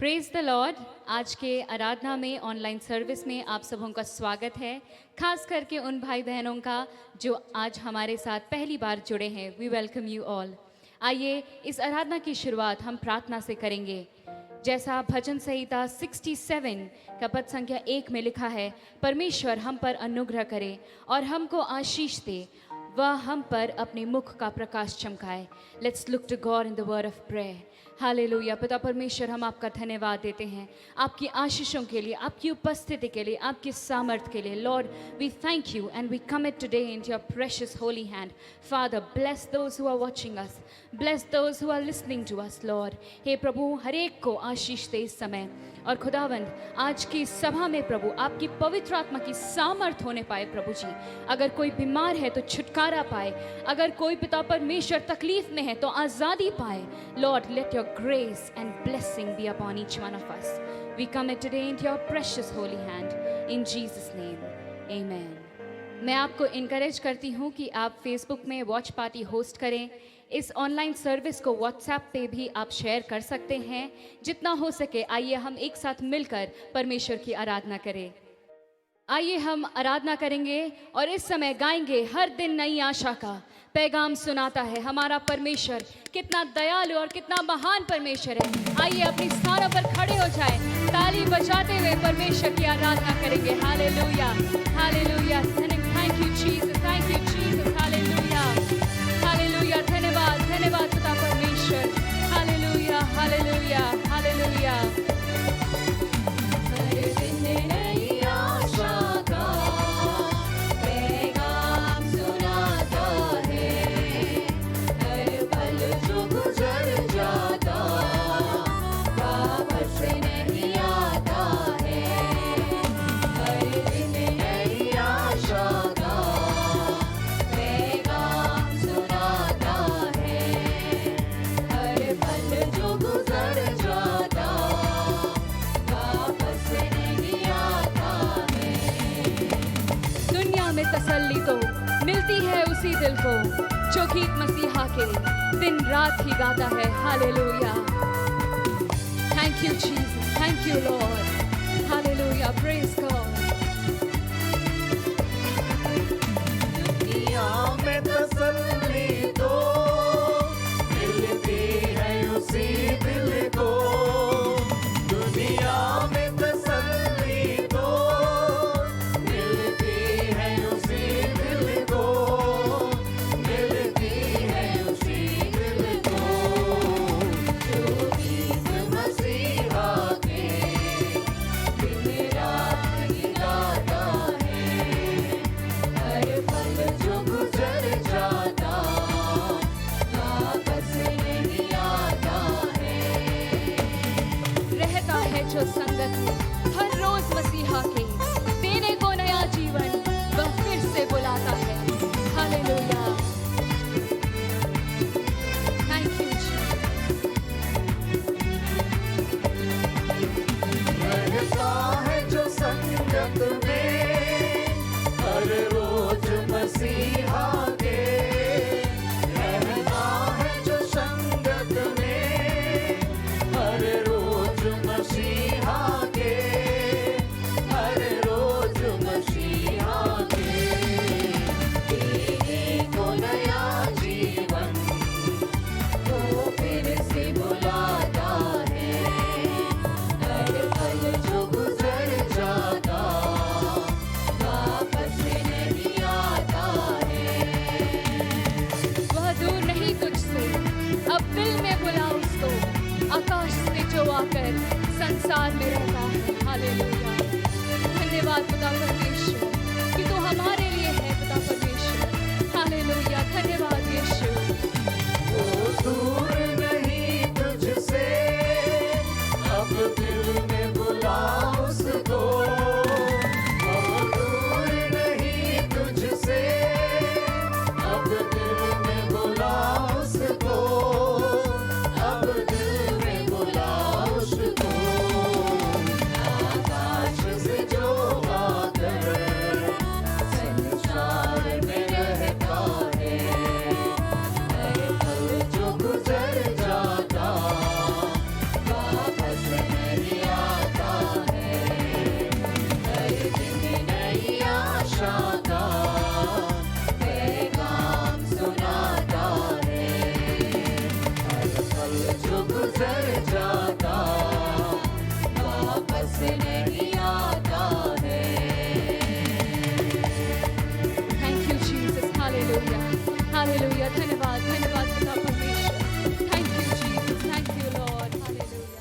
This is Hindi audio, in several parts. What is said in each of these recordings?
Praise the Lord. आज के आराधना में ऑनलाइन सर्विस में आप सबों का स्वागत है, खास करके उन भाई बहनों का जो आज हमारे साथ पहली बार जुड़े हैं। We welcome you all. आइए इस आराधना की शुरुआत हम प्रार्थना से करेंगे। जैसा भजन संहिता 67 का पद संख्या 1 में लिखा है, परमेश्वर हम पर अनुग्रह करे और हमको आशीष दे, वह हम पर अपने मुख का प्रकाश चमकाए। Let's look to God in the word of prayer. Hallelujah. पिता परमेश्वर, हम आपका धन्यवाद देते हैं आपकी आशीषों के लिए, आपकी उपस्थिति के लिए, आपकी सामर्थ के लिए। Lord, we thank you and we commit today into your precious holy hand. Father, bless those who are watching us, bless those who are listening to us. Lord, हे प्रभु, हर एक को आशीष दे इस समय। और खुदावंद, आज की सभा में प्रभु आपकी पवित्र आत्मा की सामर्थ होने पाए। प्रभु जी, अगर कोई बीमार है तो छुटकारा पाए, अगर कोई पिता परमेश्वर तकलीफ में है तो आज़ादी पाए। Lord, let your grace and blessing be upon each one of us. We commit today into your precious holy hand. In Jesus' name, amen. मैं आपको इनकरेज करती हूँ कि आप फेसबुक में वॉच पार्टी होस्ट करें। इस ऑनलाइन सर्विस को व्हाट्सएप पे भी आप शेयर कर सकते हैं। जितना हो सके आइए हम एक साथ मिलकर परमेश्वर की आराधना करें। आइए हम आराधना करेंगे और इस समय गाएंगे, हर दिन नई आशा का पैगाम सुनाता है हमारा परमेश्वर। कितना दयालु और कितना महान परमेश्वर है। आइए अपनी स्थानों पर खड़े हो जाएं, ताली बजाते हुए परमेश्वर की आराधना करेंगे। Hallelujah, hallelujah. Thank you Jesus, thank you Jesus. Hallelujah, hallelujah. धन्यवाद, धन्यवाद पिता परमेश्वर। Hallelujah, hallelujah, hallelujah. तसल्ली तो मिलती है उसी दिल को जो गीत मसीहा के दिन रात ही गाता है। Hallelujah. Thank you Jesus, thank you Lord. Hallelujah, praise God. दुनिया में तसल्ली तो मिलती है उसी दिल को। दुनिया में तसल्ली तो मिलती है उसी दिल को, मिलती है उसी दिल को जो गीत मसीहा के दिन रात ही गाता है। हर पल जो गुजर जाता वापस नहीं आता है। रहता है जो संगत में हर रोज मसीहा के, देने को नया जीवन वह फिर से बुलाता है। हालेलुया। Thank you Jesus. रहता है जो संगत में हर रोज मसीहा के। रहता है जो संगत में हर रोज मसीहा के, हर रोज मसीहा के। देने को नया जीवन वो फिर से बुलाता है। हर पल जो गुजर जाता वापस नहीं आता है। वह दूर नहीं तुझसे, अब दिल में बुला उसको, आकाश से जो आकर संसार में रहता है। हालेलुया। धन्यवाद पिता परमेश्वर कि तू हमारे लिए है पिता परमेश्वर। हालेलुया। धन्यवाद यीशु। वो दूर नहीं तुझसे, अब दिल में बुला उसको। वो दूर नहीं तुझसे, अब दिल में बुला उसको, अब दिल में बुला उसको। आकाश से जो आकर संसार में रहता है। हर पल जो गुजर जाता वापस नहीं से नहीं आता है। Thank you Jesus, hallelujah hallelujah. धन्यवाद धन्यवाद पिता परमेश्वर। Thank you Jesus, thank you Lord, hallelujah.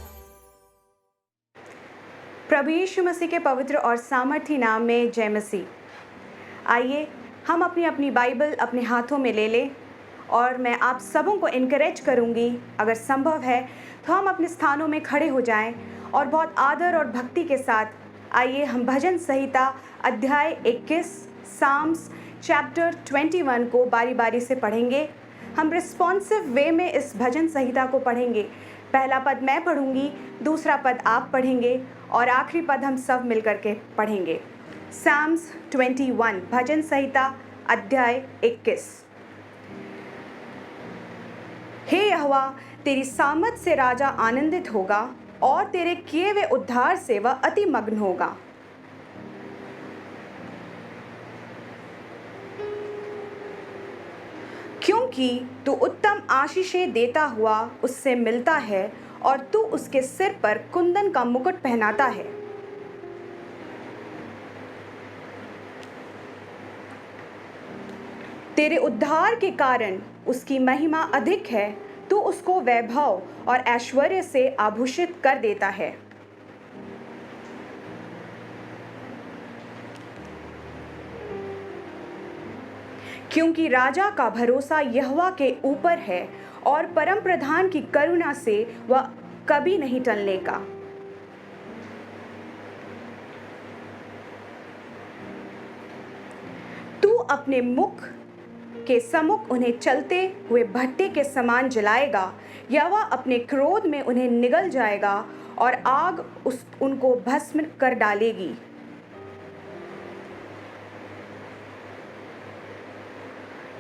प्रभु यीशु मसीह के पवित्र और सामर्थी नाम में जय मसीह। आइए हम अपनी अपनी बाइबल अपने हाथों में ले लें और मैं आप सबों को इनकरेज करूंगी, अगर संभव है तो हम अपने स्थानों में खड़े हो जाएं और बहुत आदर और भक्ति के साथ आइए हम भजन संहिता अध्याय 21 साम्स चैप्टर 21 को बारी बारी से पढ़ेंगे। हम रिस्पॉन्सिव वे में इस भजन संहिता को पढ़ेंगे। पहला पद मैं पढ़ूंगी, दूसरा पद आप पढ़ेंगे और आखिरी पद हम सब मिलकर के पढ़ेंगे। साम्स 21 भजन संहिता अध्याय 21। हे यहोवा, तेरी सामत से राजा आनंदित होगा और तेरे किए हुए उद्धार से वह अति मग्न होगा। क्योंकि तू उत्तम आशीषें देता हुआ उससे मिलता है और तू उसके सिर पर कुंदन का मुकुट पहनाता है। तेरे उद्धार के कारण उसकी महिमा अधिक है, तू उसको वैभव और ऐश्वर्य से आभूषित कर देता है। क्योंकि राजा का भरोसा यहोवा के ऊपर है और परम प्रधान की करुणा से वह कभी नहीं टलने का। तू अपने मुख के सम्मुख उन्हें चलते हुए भट्टे के समान जलाएगा, यहोवा अपने क्रोध में उन्हें निगल जाएगा और आग उनको भस्म कर डालेगी।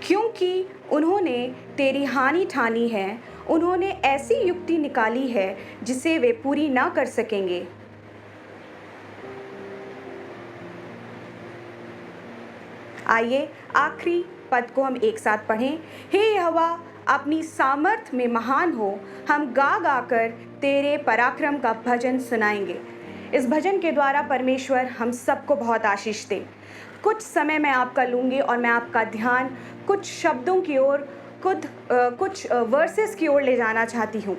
क्योंकि उन्होंने तेरी हानि ठानी है, उन्होंने ऐसी युक्ति निकाली है जिसे वे पूरी ना कर सकेंगे। आइए आखिरी पद को हम एक साथ पढ़ें। हे यहोवा, अपनी सामर्थ में महान हो, हम गा गा कर तेरे पराक्रम का भजन सुनाएंगे। इस भजन के द्वारा परमेश्वर हम सबको बहुत आशीष दे। कुछ समय मैं आपका लूँगी और मैं आपका ध्यान कुछ शब्दों की ओर, कुछ वर्सेस की ओर ले जाना चाहती हूँ।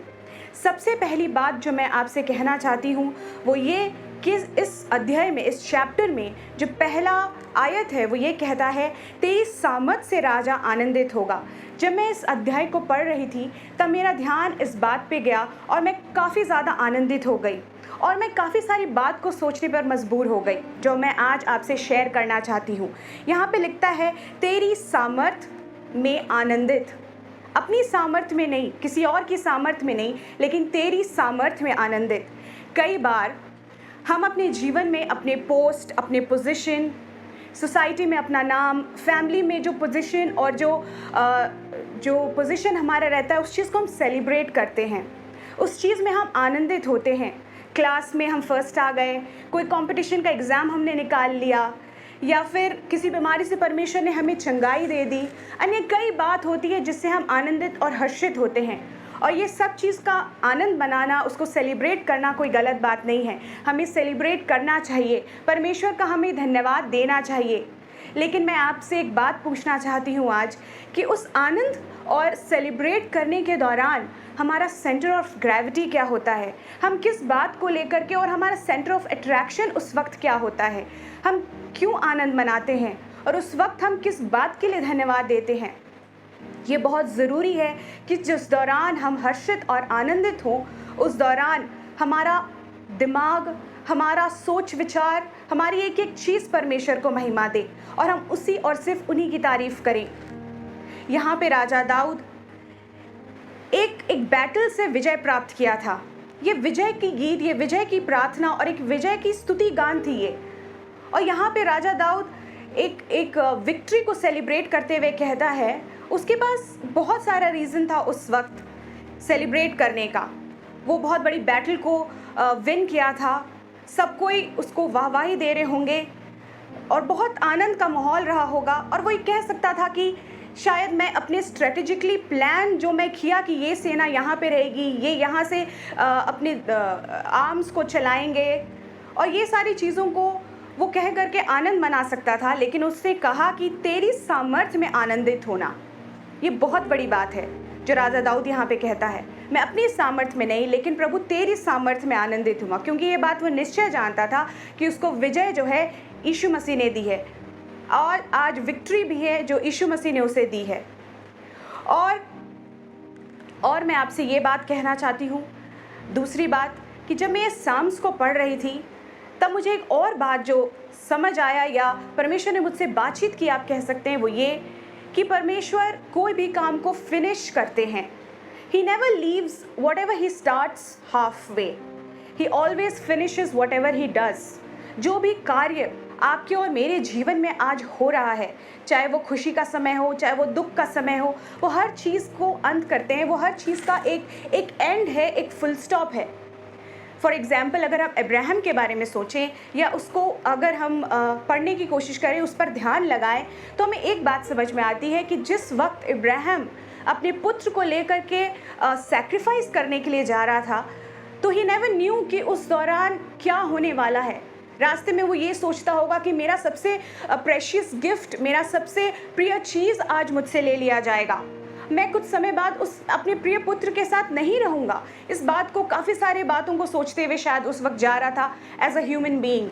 सबसे पहली बात जो मैं आपसे कहना चाहती हूँ वो ये कि इस अध्याय में, इस चैप्टर में जो पहला आयत है वो ये कहता है, तेरी सामत से राजा आनंदित होगा। जब मैं इस अध्याय को पढ़ रही थी तब मेरा ध्यान इस बात पे गया और मैं काफ़ी ज़्यादा आनंदित हो गई और मैं काफ़ी सारी बात को सोचने पर मजबूर हो गई जो मैं आज आपसे शेयर करना चाहती हूँ। यहाँ पे लिखता है तेरी सामर्थ में आनंदित, अपनी सामर्थ में नहीं, किसी और की सामर्थ में नहीं, लेकिन तेरी सामर्थ में आनंदित। कई बार हम अपने जीवन में अपने पोस्ट, अपने पोजीशन, सोसाइटी में अपना नाम, फैमिली में जो पोजीशन और जो पोजीशन हमारा रहता है उस चीज़ को हम सेलिब्रेट करते हैं, उस चीज़ में हम आनंदित होते हैं। क्लास में हम फर्स्ट आ गए, कोई कंपटीशन का एग्ज़ाम हमने निकाल लिया, या फिर किसी बीमारी से परमेश्वर ने हमें चंगाई दे दी। अन्य कई बात होती है जिससे हम आनंदित और हर्षित होते हैं और ये सब चीज़ का आनंद बनाना, उसको सेलिब्रेट करना कोई गलत बात नहीं है। हमें सेलिब्रेट करना चाहिए, परमेश्वर का हमें धन्यवाद देना चाहिए। लेकिन मैं आपसे एक बात पूछना चाहती हूँ आज कि उस आनंद और सेलिब्रेट करने के दौरान हमारा सेंटर ऑफ ग्रेविटी क्या होता है, हम किस बात को लेकर के, और हमारा सेंटर ऑफ अट्रैक्शन उस वक्त क्या होता है, हम क्यों आनंद मनाते हैं और उस वक्त हम किस बात के लिए धन्यवाद देते हैं। ये बहुत ज़रूरी है कि जिस दौरान हम हर्षित और आनंदित हों उस दौरान हमारा दिमाग, हमारा सोच विचार, हमारी एक एक चीज़ परमेश्वर को महिमा दे और हम उसी और सिर्फ उन्हीं की तारीफ़ करें। यहाँ पे राजा दाऊद एक बैटल से विजय प्राप्त किया था। ये विजय की गीत, ये विजय की प्रार्थना और एक विजय की स्तुति गान थी ये। और यहाँ पे राजा दाऊद एक विक्ट्री को सेलिब्रेट करते हुए कहता है, उसके पास बहुत सारा रीज़न था उस वक्त सेलिब्रेट करने का। वो बहुत बड़ी बैटल को विन किया था, सब कोई उसको वाहवाही दे रहे होंगे और बहुत आनंद का माहौल रहा होगा। और वो ये कह सकता था कि शायद मैं अपने स्ट्रेटेजिकली प्लान जो मैं किया कि ये सेना यहाँ पे रहेगी, ये यहाँ से अपने आर्म्स को चलाएंगे और ये सारी चीज़ों को वो कह करके आनंद मना सकता था, लेकिन उसने कहा कि तेरी सामर्थ्य में आनंदित होना। ये बहुत बड़ी बात है जो राजा दाऊद यहाँ पे कहता है, मैं अपनी सामर्थ्य में नहीं लेकिन प्रभु तेरी सामर्थ्य में आनंदित हुआ, क्योंकि ये बात वो निश्चय जानता था कि उसको विजय जो है यीशु मसीह ने दी है और आज विक्ट्री भी है जो यीशु मसीह ने उसे दी है। और मैं आपसे ये बात कहना चाहती हूँ, दूसरी बात, कि जब मैं ये साम्स को पढ़ रही थी तब मुझे एक और बात जो समझ आया या परमेश्वर ने मुझसे बातचीत की आप कह सकते हैं, वो ये कि परमेश्वर कोई भी काम को फिनिश करते हैं। He never leaves whatever he starts halfway. He always finishes whatever he does. जो भी कार्य आपके और मेरे जीवन में आज हो रहा है, चाहे वो खुशी का समय हो, चाहे वो दुख का समय हो, वो हर चीज़ को अंत करते हैं। वो हर चीज़ का एक एंड है, एक फुल स्टॉप है। फॉर एग्ज़ाम्पल, अगर आप अब्राहम के बारे में सोचें या उसको अगर हम पढ़ने की कोशिश करें, उस पर ध्यान लगाएं, तो हमें एक बात समझ में आती है कि जिस वक्त अब्राहम अपने पुत्र को लेकर के सैक्रिफाइस करने के लिए जा रहा था, तो ही नेवर न्यू कि उस दौरान क्या होने वाला है। रास्ते में वो ये सोचता होगा कि मेरा सबसे प्रेशियस गिफ्ट, मेरा सबसे प्रिय चीज़ आज मुझसे ले लिया जाएगा, मैं कुछ समय बाद उस अपने प्रिय पुत्र के साथ नहीं रहूँगा। इस बात को, काफ़ी सारे बातों को सोचते हुए शायद उस वक्त जा रहा था एज अ ह्यूमन बीइंग।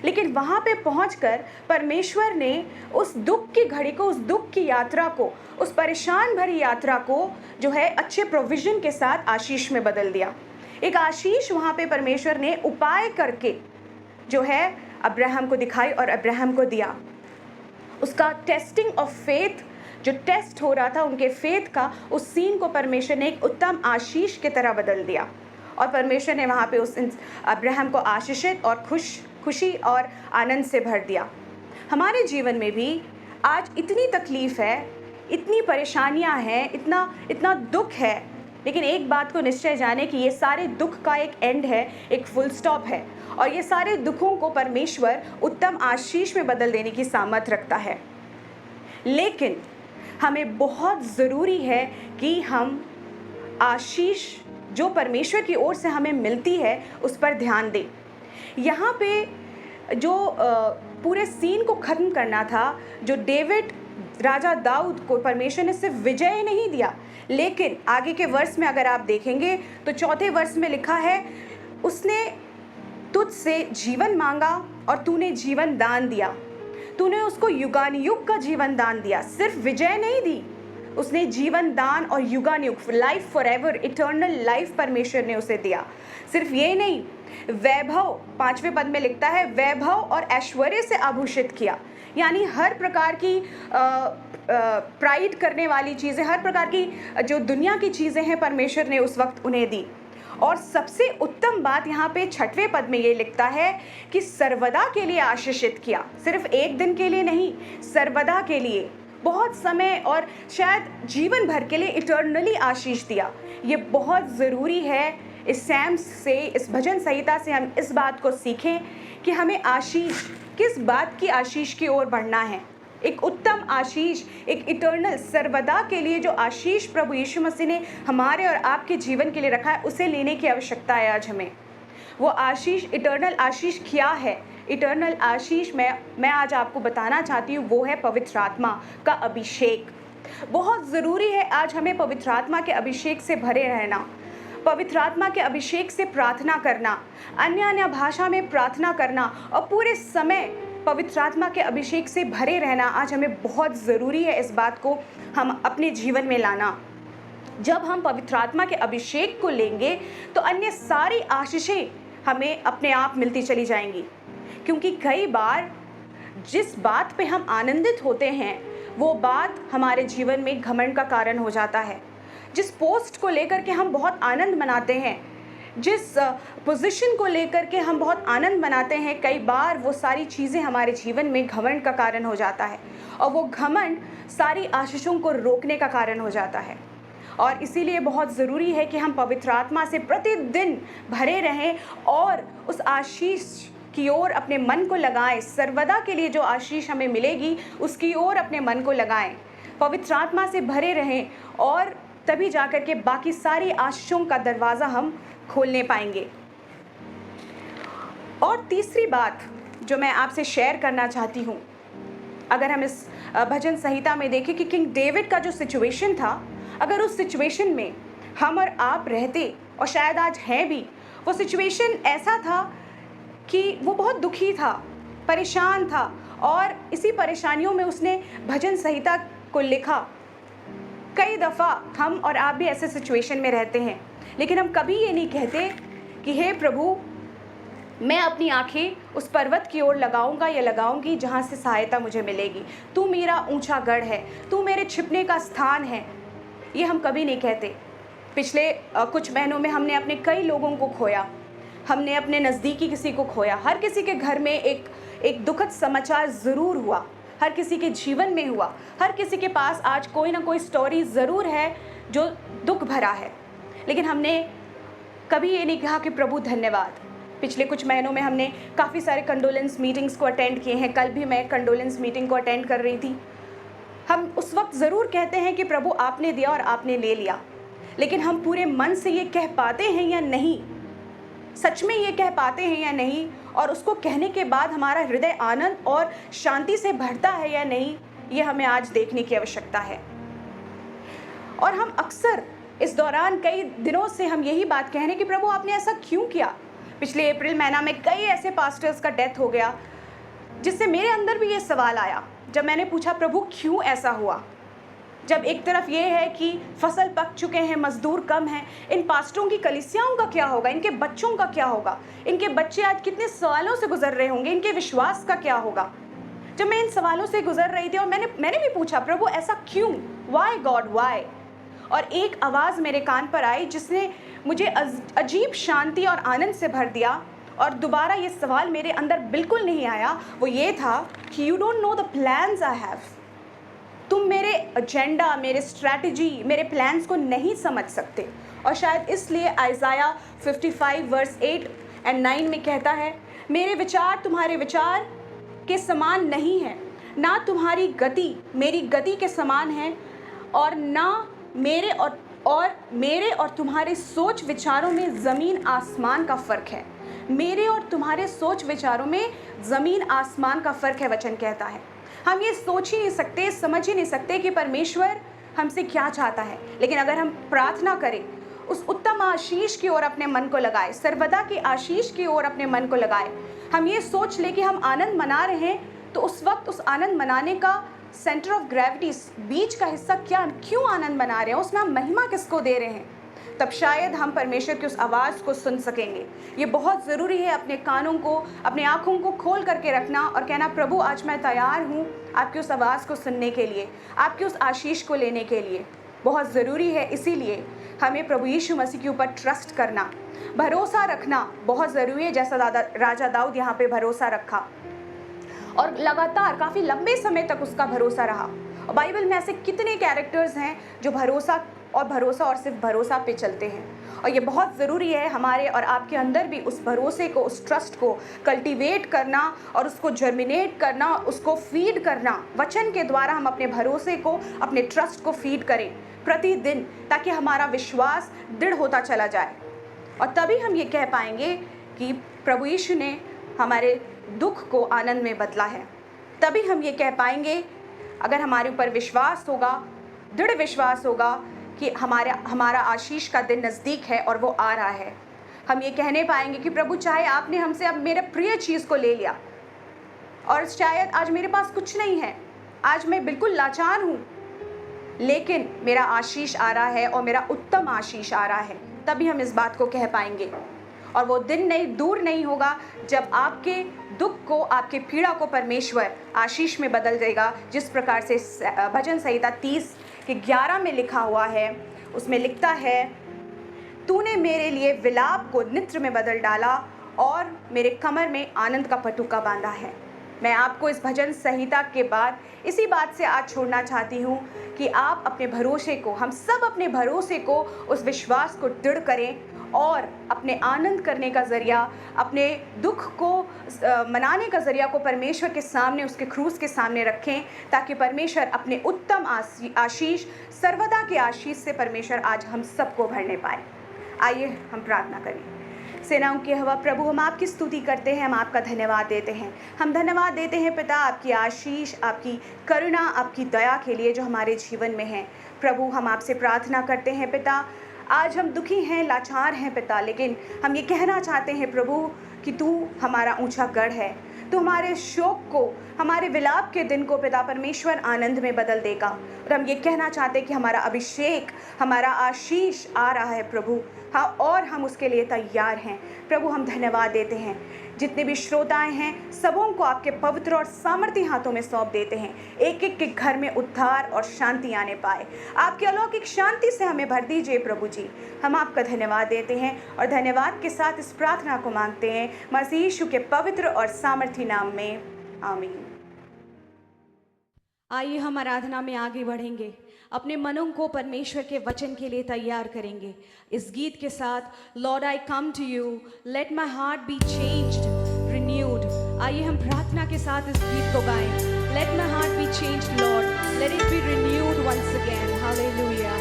लेकिन वहाँ पे पहुँचकर परमेश्वर ने उस दुख की घड़ी को, उस दुख की यात्रा को, उस परेशान भरी यात्रा को जो है अच्छे प्रोविज़न के साथ आशीष में बदल दिया। एक आशीष वहाँ पे परमेश्वर ने उपाय करके जो है अब्राहम को दिखाई और अब्राहम को दिया। उसका टेस्टिंग ऑफ फेथ, जो टेस्ट हो रहा था उनके फेथ का, उस सीन को परमेश्वर ने एक उत्तम आशीष की तरह बदल दिया और परमेश्वर ने वहाँ पे उस अब्राहम को आशीषित और खुशी और आनंद से भर दिया। हमारे जीवन में भी आज इतनी तकलीफ़ है, इतनी परेशानियाँ हैं, इतना दुख है, लेकिन एक बात को निश्चय जाने कि ये सारे दुख का एक एंड है, एक फुल स्टॉप है, और ये सारे दुखों को परमेश्वर उत्तम आशीष में बदल देने की सामर्थ्य रखता है। लेकिन हमें बहुत ज़रूरी है कि हम आशीष जो परमेश्वर की ओर से हमें मिलती है उस पर ध्यान दें। यहाँ पे जो पूरे सीन को ख़त्म करना था, जो डेविड, राजा दाऊद को परमेश्वर ने सिर्फ विजय नहीं दिया, लेकिन आगे के वर्ष में अगर आप देखेंगे तो चौथे वर्ष में लिखा है, उसने तुझसे जीवन मांगा और तूने जीवन दान दिया। तूने उसको युगानुयुग का जीवन दान दिया। सिर्फ विजय नहीं दी, उसने जीवन दान और युगानुयुग, लाइफ फॉरएवर, इटर्नल लाइफ परमेश्वर ने उसे दिया। सिर्फ ये नहीं, वैभव, 5वें पद में लिखता है, वैभव और ऐश्वर्य से आभूषित किया। यानी हर प्रकार की प्राइड करने वाली चीज़ें, हर प्रकार की जो दुनिया की चीज़ें हैं, परमेश्वर ने उस वक्त उन्हें दी। और सबसे उत्तम बात यहाँ पे 6वें पद में ये लिखता है कि सर्वदा के लिए आशीषित किया। सिर्फ एक दिन के लिए नहीं, सर्वदा के लिए, बहुत समय और शायद जीवन भर के लिए इटर्नली आशीष दिया। ये बहुत ज़रूरी है। इस सैम्स से, इस भजन संहिता से हम इस बात को सीखें कि हमें आशीष, किस बात की आशीष की ओर बढ़ना है। एक उत्तम आशीष, एक इटर्नल, सर्वदा के लिए जो आशीष प्रभु यीशु मसीह ने हमारे और आपके जीवन के लिए रखा है, उसे लेने की आवश्यकता है आज हमें। वो आशीष, इटर्नल आशीष क्या है? इटर्नल आशीष मैं आज आपको बताना चाहती हूँ, वो है पवित्र आत्मा का अभिषेक। बहुत ज़रूरी है आज हमें पवित्र आत्मा के अभिषेक से भरे रहना, पवित्र आत्मा के अभिषेक से प्रार्थना करना, अन्य भाषा में प्रार्थना करना और पूरे समय पवित्र आत्मा के अभिषेक से भरे रहना आज हमें बहुत ज़रूरी है। इस बात को हम अपने जीवन में लाना। जब हम पवित्र आत्मा के अभिषेक को लेंगे तो अन्य सारी आशीषें हमें अपने आप मिलती चली जाएंगी, क्योंकि कई बार जिस बात पे हम आनंदित होते हैं वो बात हमारे जीवन में घमंड का कारण हो जाता है। जिस पोस्ट को लेकर के हम बहुत आनंद मनाते हैं, जिस पोजीशन को लेकर के हम बहुत आनंद मनाते हैं, कई बार वो सारी चीज़ें हमारे जीवन में घमंड का कारण हो जाता है और वो घमंड सारी आशीषों को रोकने का कारण हो जाता है। और इसीलिए बहुत ज़रूरी है कि हम पवित्र आत्मा से प्रतिदिन भरे रहें और उस आशीष की ओर अपने मन को लगाएं। सर्वदा के लिए जो आशीष हमें मिलेगी उसकी ओर अपने मन को लगाएं, पवित्र आत्मा से भरे रहें और तभी जाकर के बाकी सारी आशीषों का दरवाज़ा हम खोलने पाएंगे। और तीसरी बात जो मैं आपसे शेयर करना चाहती हूँ, अगर हम इस भजन संहिता में देखें कि किंग डेविड का जो सिचुएशन था, अगर उस सिचुएशन में हम और आप रहते, और शायद आज हैं भी, वो सिचुएशन ऐसा था कि वो बहुत दुखी था, परेशान था, और इसी परेशानियों में उसने भजन संहिता को लिखा। कई दफ़ा हम और आप भी ऐसे सिचुएशन में रहते हैं, लेकिन हम कभी ये नहीं कहते कि हे प्रभु, मैं अपनी आंखें उस पर्वत की ओर लगाऊंगा या लगाऊंगी जहाँ से सहायता मुझे मिलेगी। तू मेरा ऊंचा गढ़ है, तू मेरे छिपने का स्थान है। ये हम कभी नहीं कहते। पिछले कुछ महीनों में हमने अपने कई लोगों को खोया, हमने अपने नज़दीकी किसी को खोया। हर किसी के घर में एक दुखद समाचार ज़रूर हुआ, हर किसी के जीवन में हुआ। हर किसी के पास आज कोई ना कोई स्टोरी ज़रूर है जो दुख भरा है, लेकिन हमने कभी ये नहीं कहा कि प्रभु धन्यवाद। पिछले कुछ महीनों में हमने काफ़ी सारे कंडोलेंस मीटिंग्स को अटेंड किए हैं। कल भी मैं कंडोलेंस मीटिंग को अटेंड कर रही थी। हम उस वक्त ज़रूर कहते हैं कि प्रभु आपने दिया और आपने ले लिया, लेकिन हम पूरे मन से ये कह पाते हैं या नहीं, सच में ये कह पाते हैं या नहीं, और उसको कहने के बाद हमारा हृदय आनंद और शांति से भरता है या नहीं, ये हमें आज देखने की आवश्यकता है। और हम अक्सर इस दौरान कई दिनों से हम यही बात कह रहे हैं कि प्रभु आपने ऐसा क्यों किया। पिछले अप्रैल महीना में कई ऐसे पास्टर्स का डेथ हो गया, जिससे मेरे अंदर भी ये सवाल आया जब मैंने पूछा प्रभु क्यों ऐसा हुआ। जब एक तरफ ये है कि फसल पक चुके हैं, मजदूर कम हैं, इन पास्टरों की कलीसियाओं का क्या होगा, इनके बच्चों का क्या होगा, इनके बच्चे आज कितने सवालों से गुजर रहे होंगे, इनके विश्वास का क्या होगा। जब मैं इन सवालों से गुजर रही थी और मैंने भी पूछा प्रभु ऐसा क्यों, वाई गॉड वाई, और एक आवाज़ मेरे कान पर आई जिसने मुझे अजीब शांति और आनंद से भर दिया, और दोबारा ये सवाल मेरे अंदर बिल्कुल नहीं आया। वो ये था कि you don't know the plans I have, तुम मेरे एजेंडा, मेरे स्ट्रैटेजी, मेरे प्लान्स को नहीं समझ सकते। और शायद इसलिए आइज़ाया 55 वर्स 8 और 9 में कहता है, मेरे विचार तुम्हारे विचार के समान नहीं है, ना तुम्हारी गति मेरी गति के समान है, और ना मेरे और तुम्हारे सोच विचारों में ज़मीन आसमान का फ़र्क है। मेरे और तुम्हारे सोच विचारों में ज़मीन आसमान का फ़र्क है, वचन कहता है। हम ये सोच ही नहीं सकते, समझ ही नहीं सकते कि परमेश्वर हमसे क्या चाहता है, लेकिन अगर हम प्रार्थना करें, उस उत्तम आशीष की ओर अपने मन को लगाए, सर्वदा की आशीष की ओर अपने मन को लगाए, हम ये सोच ले कि हम आनंद मना रहे हैं, तो उस वक्त उस आनंद मनाने का सेंटर ऑफ ग्रेविटी, बीच का हिस्सा क्यों आनंद मना रहे हैं, उसमें हम महिमा किसको दे रहे हैं, तब शायद हम परमेश्वर की उस आवाज़ को सुन सकेंगे। ये बहुत ज़रूरी है अपने कानों को, अपने आँखों को खोल करके रखना और कहना प्रभु आज मैं तैयार हूँ आपकी उस आवाज़ को सुनने के लिए, आपकी उस आशीष को लेने के लिए। बहुत ज़रूरी है, इसीलिए हमें प्रभु यीशु मसीह के ऊपर ट्रस्ट करना, भरोसा रखना बहुत ज़रूरी है। जैसा राजा दाऊद यहाँ पे भरोसा रखा और लगातार काफ़ी लंबे समय तक उसका भरोसा रहा। और बाइबल में ऐसे कितने कैरेक्टर्स हैं जो भरोसा और सिर्फ भरोसा पे चलते हैं। और ये बहुत ज़रूरी है हमारे और आपके अंदर भी उस भरोसे को, उस ट्रस्ट को कल्टीवेट करना और उसको जर्मिनेट करना, उसको फीड करना। वचन के द्वारा हम अपने भरोसे को, अपने ट्रस्ट को फीड करें प्रतिदिन, ताकि हमारा विश्वास दृढ़ होता चला जाए। और तभी हम ये कह पाएंगे कि प्रभु यीशु ने हमारे दुख को आनंद में बदला है। तभी हम ये कह पाएंगे, अगर हमारे ऊपर विश्वास होगा, दृढ़ विश्वास होगा कि हमारा आशीष का दिन नज़दीक है और वो आ रहा है, हम ये कहने पाएंगे कि प्रभु चाहे आपने हमसे अब मेरे प्रिय चीज़ को ले लिया, और शायद आज मेरे पास कुछ नहीं है, आज मैं बिल्कुल लाचार हूँ, लेकिन मेरा आशीष आ रहा है और मेरा उत्तम आशीष आ रहा है, तभी हम इस बात को कह पाएंगे। और वो दिन दूर नहीं होगा जब आपके दुख को, आपके पीड़ा को परमेश्वर आशीष में बदल देगा। जिस प्रकार से भजन संहिता 30 के 11 में लिखा हुआ है, उसमें लिखता है, तूने मेरे लिए विलाप को नृत्य में बदल डाला और मेरे कमर में आनंद का पटुका बांधा है। मैं आपको इस भजन संहिता के बाद इसी बात से आज छोड़ना चाहती हूँ कि आप अपने भरोसे को, हम सब अपने भरोसे को, उस विश्वास को दृढ़ करें और अपने आनंद करने का ज़रिया, अपने दुख को मनाने का ज़रिया को परमेश्वर के सामने, उसके क्रूस के सामने रखें, ताकि परमेश्वर अपने उत्तम आशीष, सर्वदा के आशीष से परमेश्वर आज हम सबको भरने पाए। आइए हम प्रार्थना करें। सेनाओं के यहोवा प्रभु, हम आपकी स्तुति करते हैं, हम आपका धन्यवाद देते हैं। हम धन्यवाद देते हैं पिता, आपकी आशीष, आपकी करुणा, आपकी दया के लिए जो हमारे जीवन में है। प्रभु, हम आपसे प्रार्थना करते हैं पिता, आज हम दुखी हैं, लाचार हैं पिता, लेकिन हम ये कहना चाहते हैं प्रभु कि तू हमारा ऊंचा गढ़ है। तू हमारे शोक को, हमारे विलाप के दिन को पिता परमेश्वर आनंद में बदल देगा। और हम ये कहना चाहते हैं कि हमारा अभिषेक, हमारा आशीष आ रहा है प्रभु, हाँ, और हम उसके लिए तैयार हैं। प्रभु, हम धन्यवाद देते हैं। जितने भी श्रोताएं हैं सबों को आपके पवित्र और सामर्थी हाथों में सौंप देते हैं। एक एक के घर में उद्धार और शांति आने पाए। आपकी अलौकिक शांति से हमें भर दीजिए प्रभु जी। हम आपका धन्यवाद देते हैं और धन्यवाद के साथ इस प्रार्थना को मांगते हैं मसीह यीशु के पवित्र और सामर्थी नाम में, आमीन। आइए हम आराधना में आगे बढ़ेंगे, अपने मनों को परमेश्वर के वचन के लिए तैयार करेंगे इस गीत के साथ। Lord I come to you, let my heart be changed, renewed. आइए हम प्रार्थना के साथ इस गीत को गाएं। Let my heart be changed Lord, let it be renewed once again. Hallelujah,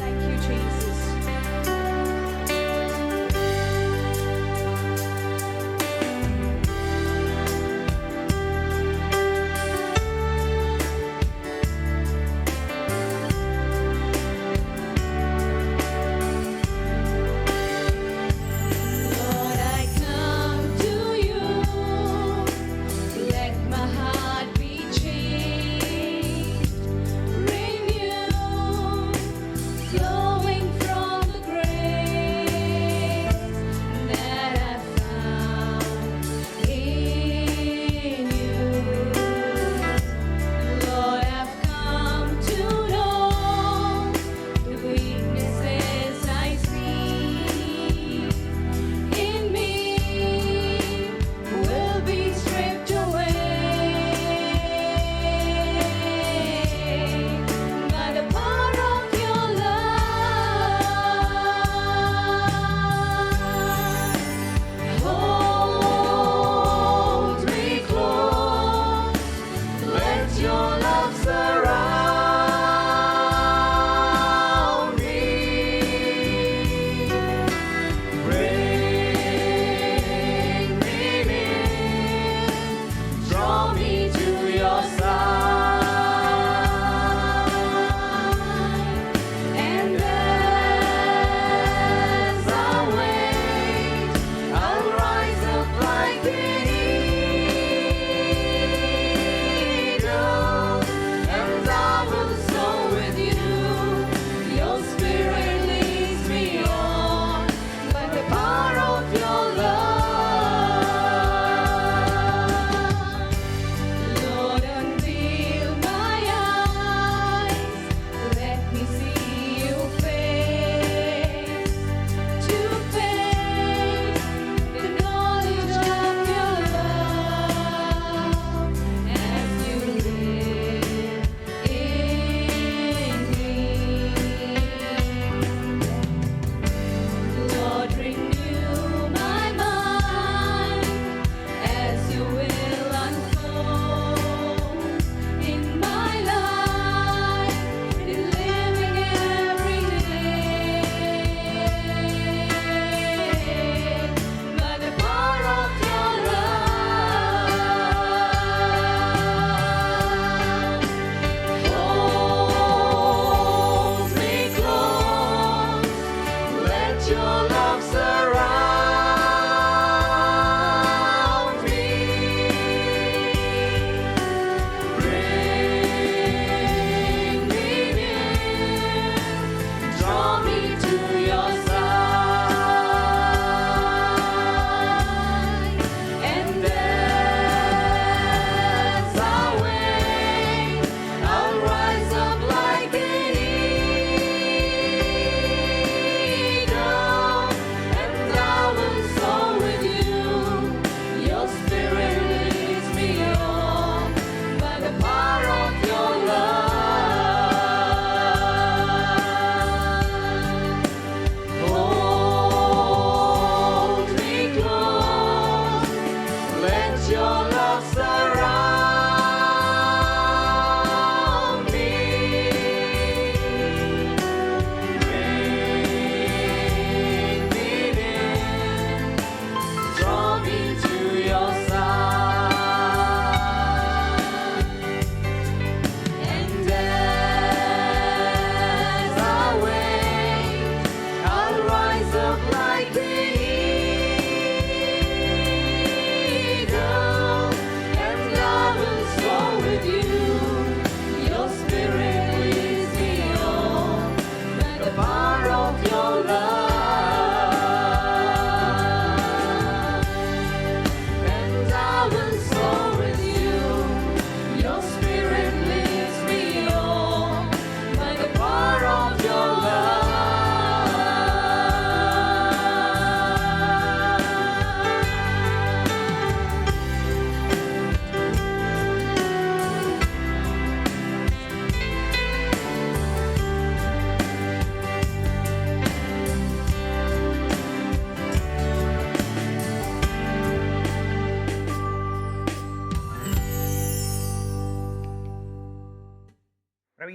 thank you Jesus. Lord, I come to you. Let my heart be changed, renewed.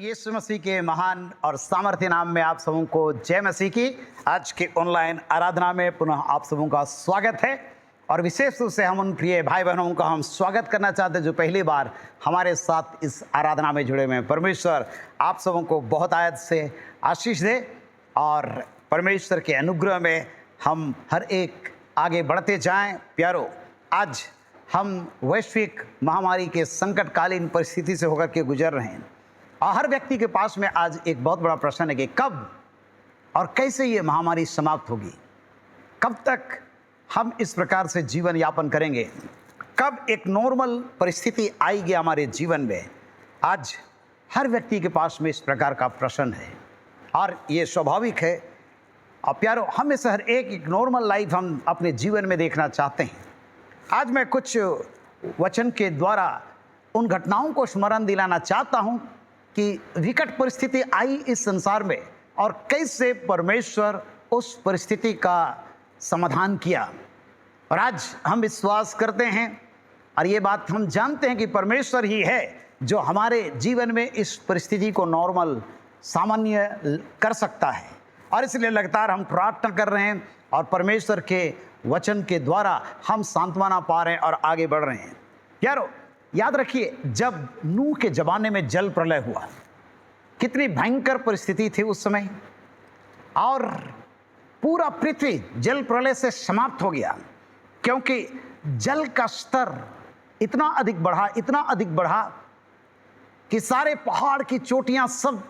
यीशु मसीह के महान और सामर्थ्य नाम में आप सबों को जय मसीह की। आज के ऑनलाइन आराधना में पुनः आप सबों का स्वागत है और विशेष रूप से हम उन प्रिय भाई बहनों का हम स्वागत करना चाहते हैं जो पहली बार हमारे साथ इस आराधना में जुड़े हुए हैं। परमेश्वर आप सबों को बहुत आयत से आशीष दे और परमेश्वर के अनुग्रह में हम हर एक आगे बढ़ते जाएं। प्यारो, आज हम वैश्विक महामारी के संकटकालीन परिस्थिति से होकर के गुजर रहे हैं और हर व्यक्ति के पास में आज एक बहुत बड़ा प्रश्न है कि कब और कैसे ये महामारी समाप्त होगी, कब तक हम इस प्रकार से जीवन यापन करेंगे, कब एक नॉर्मल परिस्थिति आएगी हमारे जीवन में। आज हर व्यक्ति के पास में इस प्रकार का प्रश्न है और ये स्वाभाविक है। और प्यारो, हम में से हर एक नॉर्मल लाइफ हम अपने जीवन में देखना चाहते हैं। आज मैं कुछ वचन के द्वारा उन घटनाओं को स्मरण दिलाना चाहता हूं कि विकट परिस्थिति आई इस संसार में और कैसे परमेश्वर उस परिस्थिति का समाधान किया। और आज हम विश्वास करते हैं और ये बात हम जानते हैं कि परमेश्वर ही है जो हमारे जीवन में इस परिस्थिति को नॉर्मल सामान्य कर सकता है। और इसलिए लगातार हम प्रार्थना कर रहे हैं और परमेश्वर के वचन के द्वारा हम सांत्वना पा रहे हैं और आगे बढ़ रहे हैं। यारो, याद रखिए, जब नूह के ज़माने में जल प्रलय हुआ, कितनी भयंकर परिस्थिति थी उस समय और पूरा पृथ्वी जल प्रलय से समाप्त हो गया क्योंकि जल का स्तर इतना अधिक बढ़ा कि सारे पहाड़ की चोटियां सब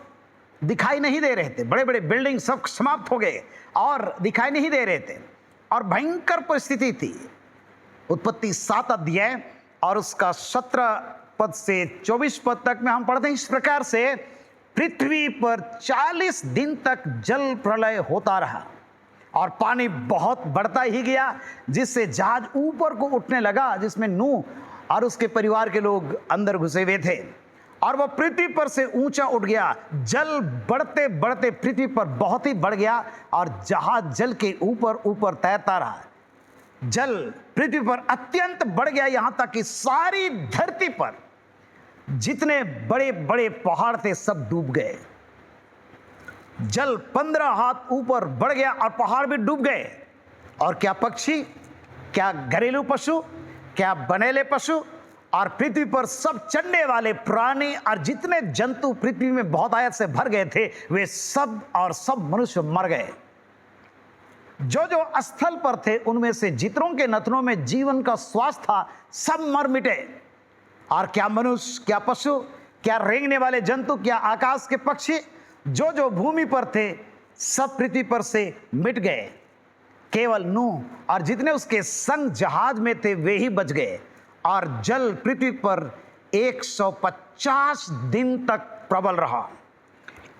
दिखाई नहीं दे रहे थे। बड़े बड़े बिल्डिंग सब समाप्त हो गए और दिखाई नहीं दे रहे थे और भयंकर परिस्थिति थी। उत्पत्ति 7 अध्याय और उसका 17 पद से 24 पद तक में हम पढ़ते हैं, इस प्रकार से पृथ्वी पर 40 दिन तक जल प्रलय होता रहा और पानी बहुत बढ़ता ही गया, जिससे जहाज ऊपर को उठने लगा, जिसमें नूह और उसके परिवार के लोग अंदर घुसे हुए थे और वह पृथ्वी पर से ऊंचा उठ गया। जल बढ़ते बढ़ते पृथ्वी पर बहुत ही बढ़ गया और जहाज जल के ऊपर तैरता रहा। जल पृथ्वी पर अत्यंत बढ़ गया, यहां तक कि सारी धरती पर जितने बड़े बड़े पहाड़ थे सब डूब गए। जल 15 हाथ ऊपर बढ़ गया और पहाड़ भी डूब गए। और क्या पक्षी, क्या घरेलू पशु, क्या बनेले पशु और पृथ्वी पर सब चलने वाले प्राणी और जितने जंतु पृथ्वी में बहुत आयत से भर गए थे, वे सब और सब मनुष्य मर गए। जो जो स्थल पर थे उनमें से जितनों के नथनों में जीवन का श्वास था सब मर मिटे। और क्या मनुष्य, क्या पशु, क्या रेंगने वाले जंतु, क्या आकाश के पक्षी, जो जो भूमि पर थे सब पृथ्वी पर से मिट गए। केवल नूह और जितने उसके संग जहाज में थे वे ही बच गए। और जल पृथ्वी पर 150 दिन तक प्रबल रहा।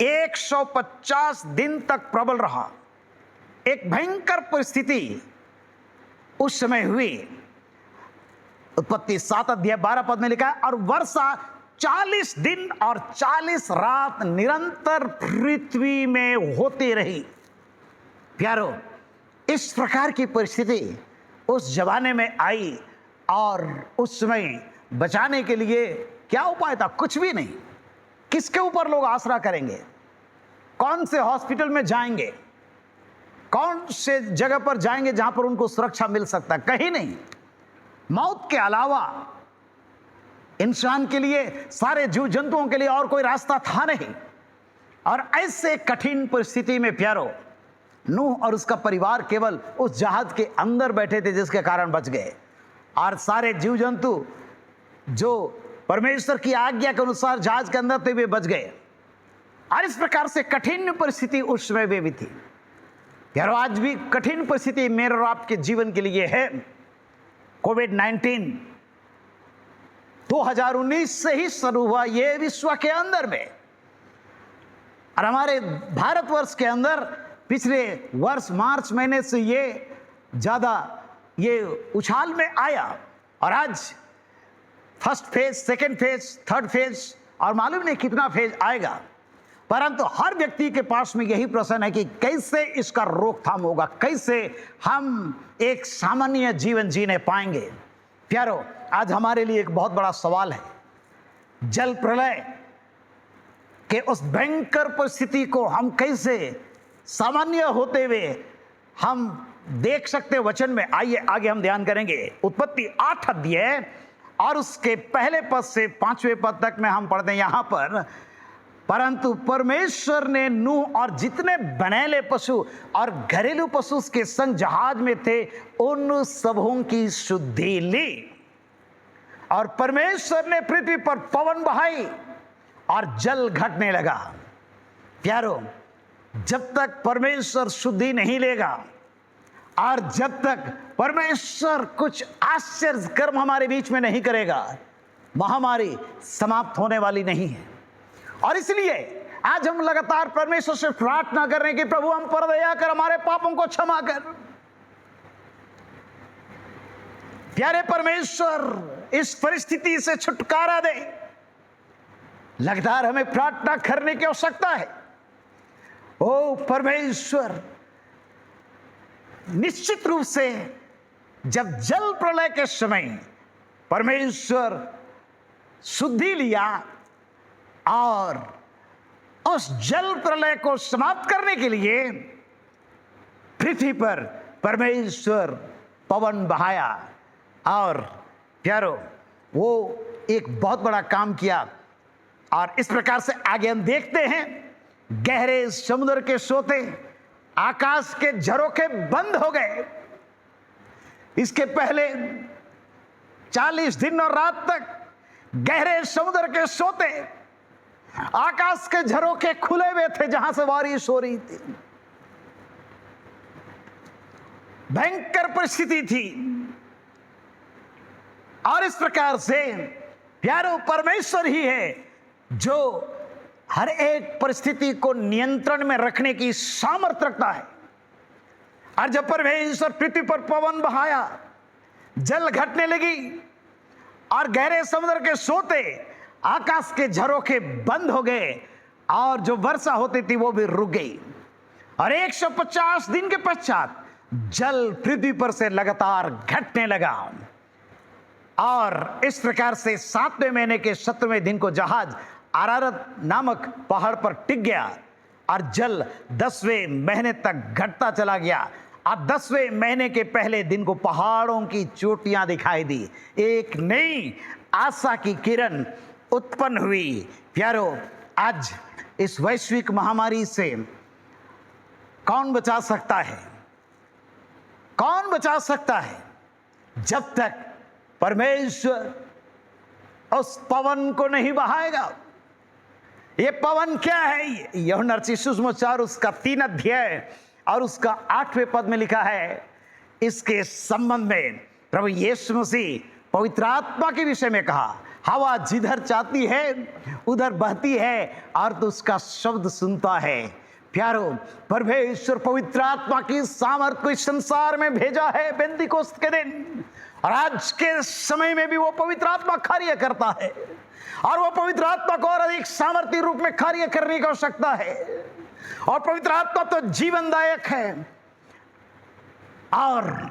150 दिन तक प्रबल रहा। एक भयंकर परिस्थिति उस समय हुई। उत्पत्ति 7 अध्याय 12 पद में लिखा है, और वर्षा 40 दिन और 40 रात निरंतर पृथ्वी में होती रही। प्यारो, इस प्रकार की परिस्थिति उस जमाने में आई और उस समय बचाने के लिए क्या उपाय था? कुछ भी नहीं। किसके ऊपर लोग आसरा करेंगे? कौन से हॉस्पिटल में जाएंगे? कौन से जगह पर जाएंगे जहां पर उनको सुरक्षा मिल सकता है? कहीं नहीं। मौत के अलावा इंसान के लिए, सारे जीव जंतुओं के लिए और कोई रास्ता था नहीं। और ऐसे कठिन परिस्थिति में प्यारो, नूह और उसका परिवार केवल उस जहाज के अंदर बैठे थे जिसके कारण बच गए और सारे जीव जंतु जो परमेश्वर की आज्ञा के अनुसार जहाज के अंदर थे वे बच गए। और इस प्रकार से कठिन परिस्थिति उस समय में भी थी। यारो, आज भी कठिन परिस्थिति मेरे और आपके जीवन के लिए है। कोविड-19 2019 से ही शुरू हुआ ये विश्व के अंदर में, और हमारे भारतवर्ष के अंदर पिछले वर्ष मार्च महीने से ये ज़्यादा ये उछाल में आया। और आज first phase, second phase, third phase और मालूम नहीं कितना फेज आएगा। परंतु हर व्यक्ति के पास में यही प्रश्न है कि कैसे इसका रोकथाम होगा, कैसे हम एक सामान्य जीवन जीने पाएंगे। प्यारो, आज हमारे लिए एक बहुत बड़ा सवाल है। जल प्रलय कि उस भयंकर परिस्थिति को हम कैसे सामान्य होते हुए हम देख सकते हैं वचन में। आइए आगे हम ध्यान करेंगे। उत्पत्ति 8 अध्याय और उसके पहले पद से 5वें पद तक में हम पढ़ते हैं यहाँ पर, परंतु परमेश्वर ने नूह और जितने बनैले पशु और घरेलू पशु उसके संग जहाज में थे उन सबों की शुद्धि ली, और परमेश्वर ने पृथ्वी पर पवन बहाई और जल घटने लगा। प्यारो, जब तक परमेश्वर शुद्धि नहीं लेगा और जब तक परमेश्वर कुछ आश्चर्य कर्म हमारे बीच में नहीं करेगा, महामारी समाप्त होने वाली नहीं है। और इसलिए आज हम लगातार परमेश्वर से प्रार्थना कर रहे हैं कि प्रभु हम पर दया कर, हमारे पापों को क्षमा कर। प्यारे परमेश्वर, इस परिस्थिति से छुटकारा दे। लगातार हमें प्रार्थना करने की आवश्यकता है। ओ परमेश्वर, निश्चित रूप से जब जल प्रलय के समय परमेश्वर शुद्धि लिया और उस जल प्रलय को समाप्त करने के लिए पृथ्वी पर परमेश्वर पवन बहाया, और प्यारो वो एक बहुत बड़ा काम किया। और इस प्रकार से आगे हम देखते हैं, गहरे समुद्र के सोते, आकाश के झरोखे बंद हो गए। इसके पहले 40 दिन और रात तक गहरे समुद्र के सोते, आकाश के झरोखे खुले हुए थे जहां से बारिश हो रही थी। भयंकर परिस्थिति थी। और इस प्रकार से प्यारो परमेश्वर ही है जो हर एक परिस्थिति को नियंत्रण में रखने की सामर्थ्य रखता है। और जब परमेश्वर पृथ्वी पर पवन बहाया, जल घटने लगी और गहरे समुद्र के सोते, आकाश के झरोखे बंद हो गए और जो वर्षा होती थी वो भी रुक गई। और 150 दिन के पश्चात जल पृथ्वी पर से लगातार घटने लगा। और इस प्रकार से 7वें महीने के 17वें दिन को जहाज अरारत नामक पहाड़ पर टिक गया और जल 10वें महीने तक घटता चला गया। और 10वें महीने के पहले दिन को पहाड़ों की चोटियां दिखाई दी, एक नई आशा की किरण उत्पन्न हुई। प्यारो, आज इस वैश्विक महामारी से कौन बचा सकता है? कौन बचा सकता है? जब तक परमेश्वर उस पवन को नहीं बहाएगा। ये पवन क्या है? यूहन्ना सुसमाचार उसका 3 अध्याय और उसका 8वें पद में लिखा है। इसके संबंध में प्रभु यीशु मसीह पवित्र आत्मा के विषय में कहा, हवा जिधर चाहती है उधर बहती है और तो उसका शब्द सुनता है। प्यारो, परमेश्वर पवित्र आत्मा की सामर्थ को इस संसार में भेजा है पेंतिकोस्त के दिन, और आज के समय में भी वो पवित्र आत्मा कार्य करता है। और वो पवित्र आत्मा को और अधिक सामर्थ्य रूप में कार्य करने की आवश्यकता है। और पवित्र आत्मा तो जीवनदायक है, और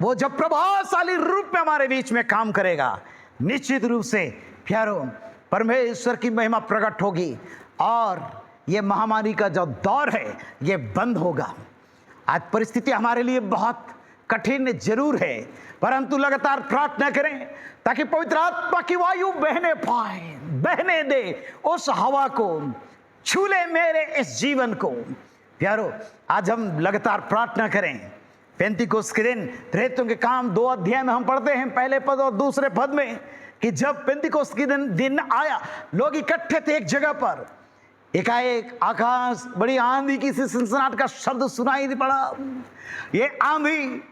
वो जब प्रभावशाली रूप में हमारे बीच में काम करेगा, निश्चित रूप से प्यारो परमेश्वर की महिमा प्रकट होगी और ये महामारी का जो दौर है ये बंद होगा। आज परिस्थिति हमारे लिए बहुत कठिन जरूर है, परंतु लगातार प्रार्थना करें ताकि पवित्र आत्मा की वायु बहने पाए, बहने दे उस हवा को, छू ले मेरे इस जीवन को। प्यारो, आज हम लगातार प्रार्थना करें। पेंतिकोस्त के दिन प्रेरितों के काम 2 अध्याय में हम पढ़ते हैं, पहले पद और दूसरे पद में, कि जब पेंतिकोस्त के दिन आया, लोग इकट्ठे थे एक जगह पर, एकाएक आकाश बड़ी आंधी की सी सनसनाहट का शब्द सुनाई पड़ा। ये आंधी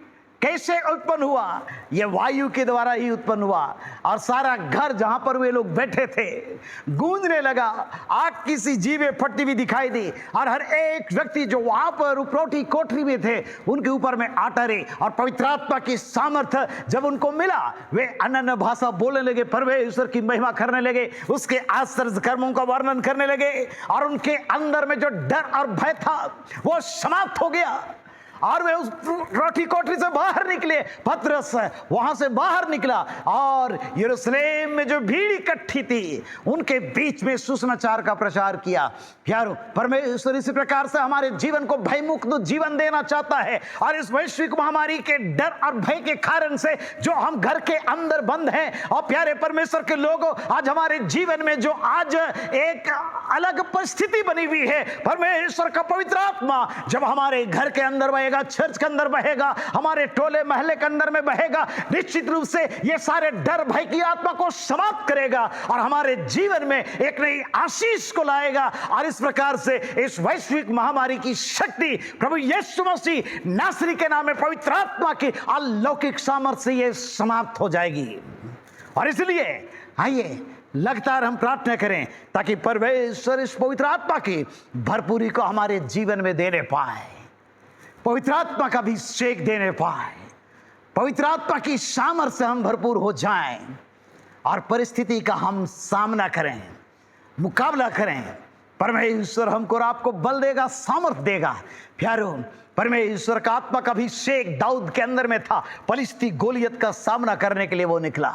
कैसे उत्पन्न हुआ? ये वायु के द्वारा ही उत्पन्न हुआ, और सारा घर जहां पर वे लोग बैठे थे गूंजने लगा। आग की सी जीवें फटती हुई दिखाई दी, और हर एक व्यक्ति जो वहां पर उपरोटी कोठरी में थे उनके ऊपर में आटरे और पवित्र आत्मा की सामर्थ्य जब उनको मिला, वे अन्य भाषा बोलने लगे, परमेश्वर की महिमा करने लगे, उसके आश्चर्य कर्मों का वर्णन करने लगे, और उनके अंदर में जो डर और भय था वो समाप्त हो गया। और वे उस रोटी कोठरी से बाहर निकले। पतरस वहां से बाहर निकला और यरूशलेम में जो भीड़ इकट्ठी थी उनके बीच में सुसमाचार का प्रचार किया। प्यारो, परमेश्वर इसी प्रकार से हमारे जीवन को भयमुक्त जीवन देना चाहता है। और इस वैश्विक महामारी के डर और भय के कारण से जो हम घर के अंदर बंद हैं, और प्यारे परमेश्वर के लोगों, आज हमारे जीवन में जो आज एक अलग परिस्थिति बनी हुई है, परमेश्वर का पवित्र आत्मा जब हमारे घर के अंदर बहेगा, चर्च के अंदर बहेगा, हमारे टोले महल्ले के अंदर में बहेगा, निश्चित रूप से ये सारे डर भय की आत्मा को समाप्त करेगा और हमारे जीवन में एक नई आशीष को लाएगा। और इस प्रकार से इस वैश्विक महामारी की शक्ति प्रभु यीशु मसीह नासरी के नाम में पवित्र आत्मा की अलौकिक सामर्थ्य से ये समाप्त हो जाएगी। और इसलिए आइए लगातार हम प्रार्थना करें ताकि परमेश्वर इस पवित्र आत्मा की भरपूरी को हमारे जीवन में देने पाए, पवित्र आत्मा का अभिषेक देने पाए, पवित्र आत्मा की सामर्थ्य से हम भरपूर हो जाएं और परिस्थिति का हम सामना करें, मुकाबला करें। परमेश्वर हमको और आपको बल देगा, सामर्थ्य देगा। प्यारो, परमेश्वर का आत्मा का अभिषेक दाऊद के अंदर में था। फलिस्ती गोलियत का सामना करने के लिए वो निकला।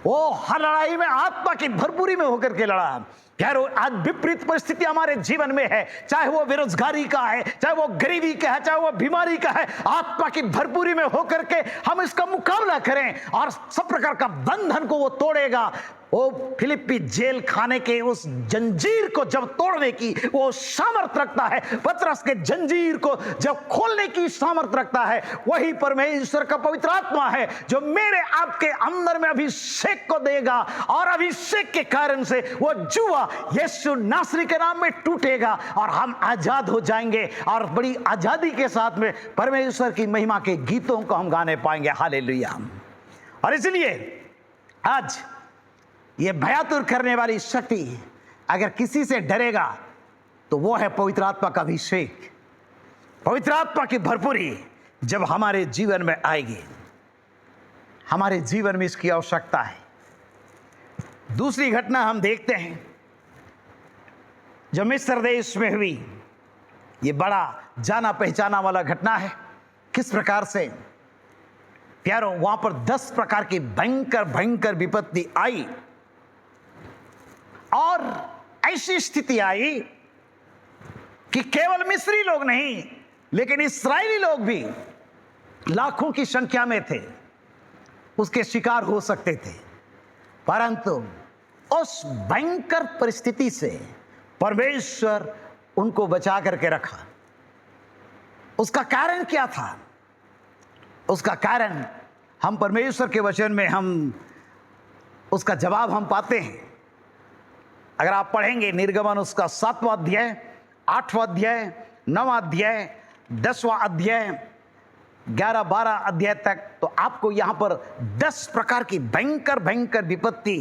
वो हर लड़ाई में आत्मा की भरपूरी में होकर के लड़ा। प्यारो, आज विपरीत परिस्थिति हमारे जीवन में है, चाहे वो बेरोजगारी का है, चाहे वो गरीबी का है, चाहे वो बीमारी का है, आत्मा की भरपूरी में होकर के हम इसका मुकाबला करें और सब प्रकार का बंधन को वो तोड़ेगा। वो फिलिप्पी जेल खाने के उस जंजीर को जब तोड़ने की वो सामर्थ रखता है, पतरस के जंजीर को जब खोलने की सामर्थ रखता है, वही परमेश्वर का पवित्र आत्मा है जो मेरे आपके अंदर में अभिषेक को देगा। और अभिषेक के कारण से वो जुआ यीशु नासरी के नाम में टूटेगा और हम आजाद हो जाएंगे और बड़ी आजादी के साथ में परमेश्वर की महिमा के गीतों को हम गाने पाएंगे। हालेलुया। और इसलिए आज ये भयातुर करने वाली शक्ति अगर किसी से डरेगा तो वो है पवित्र आत्मा का अभिषेक, पवित्र आत्मा की भरपूरी जब हमारे जीवन में आएगी। हमारे जीवन में इसकी आवश्यकता है। दूसरी घटना हम देखते हैं जो मिस्र देश में हुई। ये बड़ा जाना पहचाना वाला घटना है। किस प्रकार से प्यारो, वहां पर 10 प्रकार की भयंकर भयंकर विपत्ति आई और ऐसी स्थिति आई कि केवल मिस्री लोग नहीं लेकिन इस्राएली लोग भी लाखों की संख्या में थे, उसके शिकार हो सकते थे। परंतु उस भयंकर परिस्थिति से परमेश्वर उनको बचा करके रखा। उसका कारण क्या था? उसका कारण हम परमेश्वर के वचन में हम उसका जवाब हम पाते हैं। अगर आप पढ़ेंगे निर्गमन उसका 7वां अध्याय, 8वां अध्याय, 9वां अध्याय, 10वां अध्याय, 11-12 अध्याय तक, तो आपको यहां पर 10 प्रकार की भयंकर भयंकर विपत्ति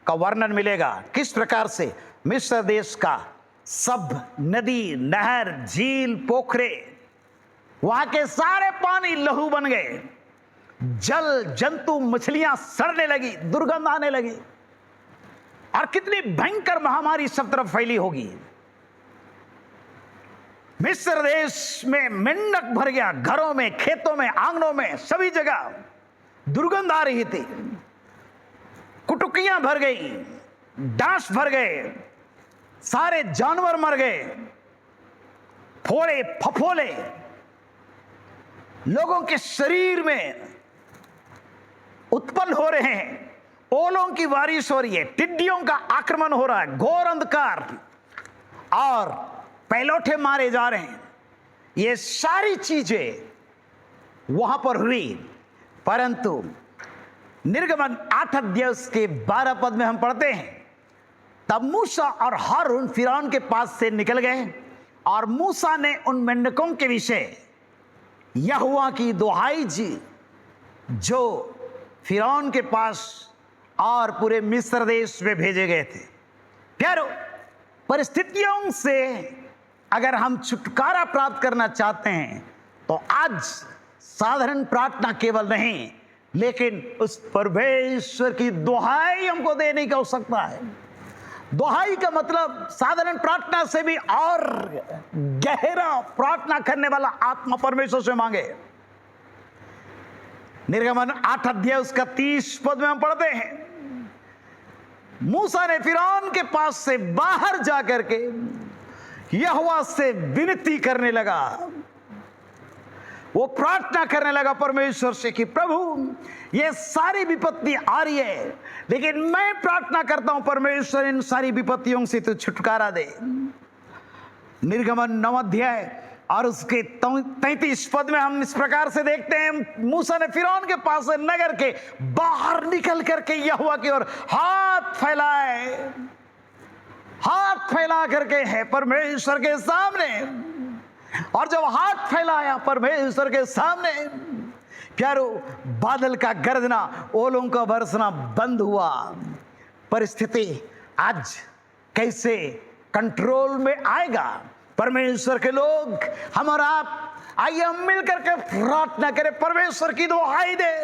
का वर्णन मिलेगा। किस प्रकार से मिस्र देश का सब नदी, नहर, झील, पोखरे, वहां के सारे पानी लहू बन गए, जल जंतु मछलियां सड़ने लगी, दुर्गंध आने लगी और कितनी भयंकर महामारी सब तरफ फैली होगी। मिस्र देश में मेंढक भर गया, घरों में, खेतों में, आंगनों में, सभी जगह दुर्गंध आ रही थी। कुटुकियां भर गई, डांस भर गए, सारे जानवर मर गए, फोड़े फफोले लोगों के शरीर में उत्पन्न हो रहे हैं, ओलों की बारिश हो रही है, टिड्डियों का आक्रमण हो रहा है, घोर अंधकार और पैलोठे मारे जा रहे हैं। ये सारी चीजें वहां पर हुई। परंतु निर्गमन 8 अध्याय के 12 पद में हम पढ़ते हैं, तब मूसा और हारून फिरौन के पास से निकल गए और मूसा ने उन मेंढकों के विषय यहोवा की दुहाई दी जो फिरौन के पास और पूरे मिस्र देश में भेजे गए थे। प्यारो, परिस्थितियों से अगर हम छुटकारा प्राप्त करना चाहते हैं तो आज साधारण प्रार्थना केवल नहीं लेकिन उस परमेश्वर की दुहाई हमको देने की आवश्यकता है। दुहाई का मतलब साधारण प्रार्थना से भी और गहरा प्रार्थना करने वाला आत्मा परमेश्वर से मांगे। निर्गमन 8 अध्याय उसका 30 पद में हम पढ़ते हैं, मूसा ने फिरौन के पास से बाहर जाकर के यहोवा से विनती करने लगा। वो प्रार्थना करने लगा परमेश्वर से कि प्रभु ये सारी विपत्ति आ रही है, लेकिन मैं प्रार्थना करता हूं परमेश्वर इन सारी विपत्तियों से तो छुटकारा दे। निर्गमन 9 अध्याय और उसके 33 पद में हम इस प्रकार से देखते हैं, मूसा ने फिरौन के पास से नगर के बाहर निकल करके यहोवा की ओर हाथ फैला करके है परमेश्वर के सामने। और जब हाथ फैलाया परमेश्वर के सामने, प्यारो, बादल का गरजना, ओलों का बरसना बंद हुआ। परिस्थिति आज कैसे कंट्रोल में आएगा? परमेश्वर के लोग, हम और आप, आइए हम मिलकर के प्रार्थना करें, परमेश्वर की दुहाई दे,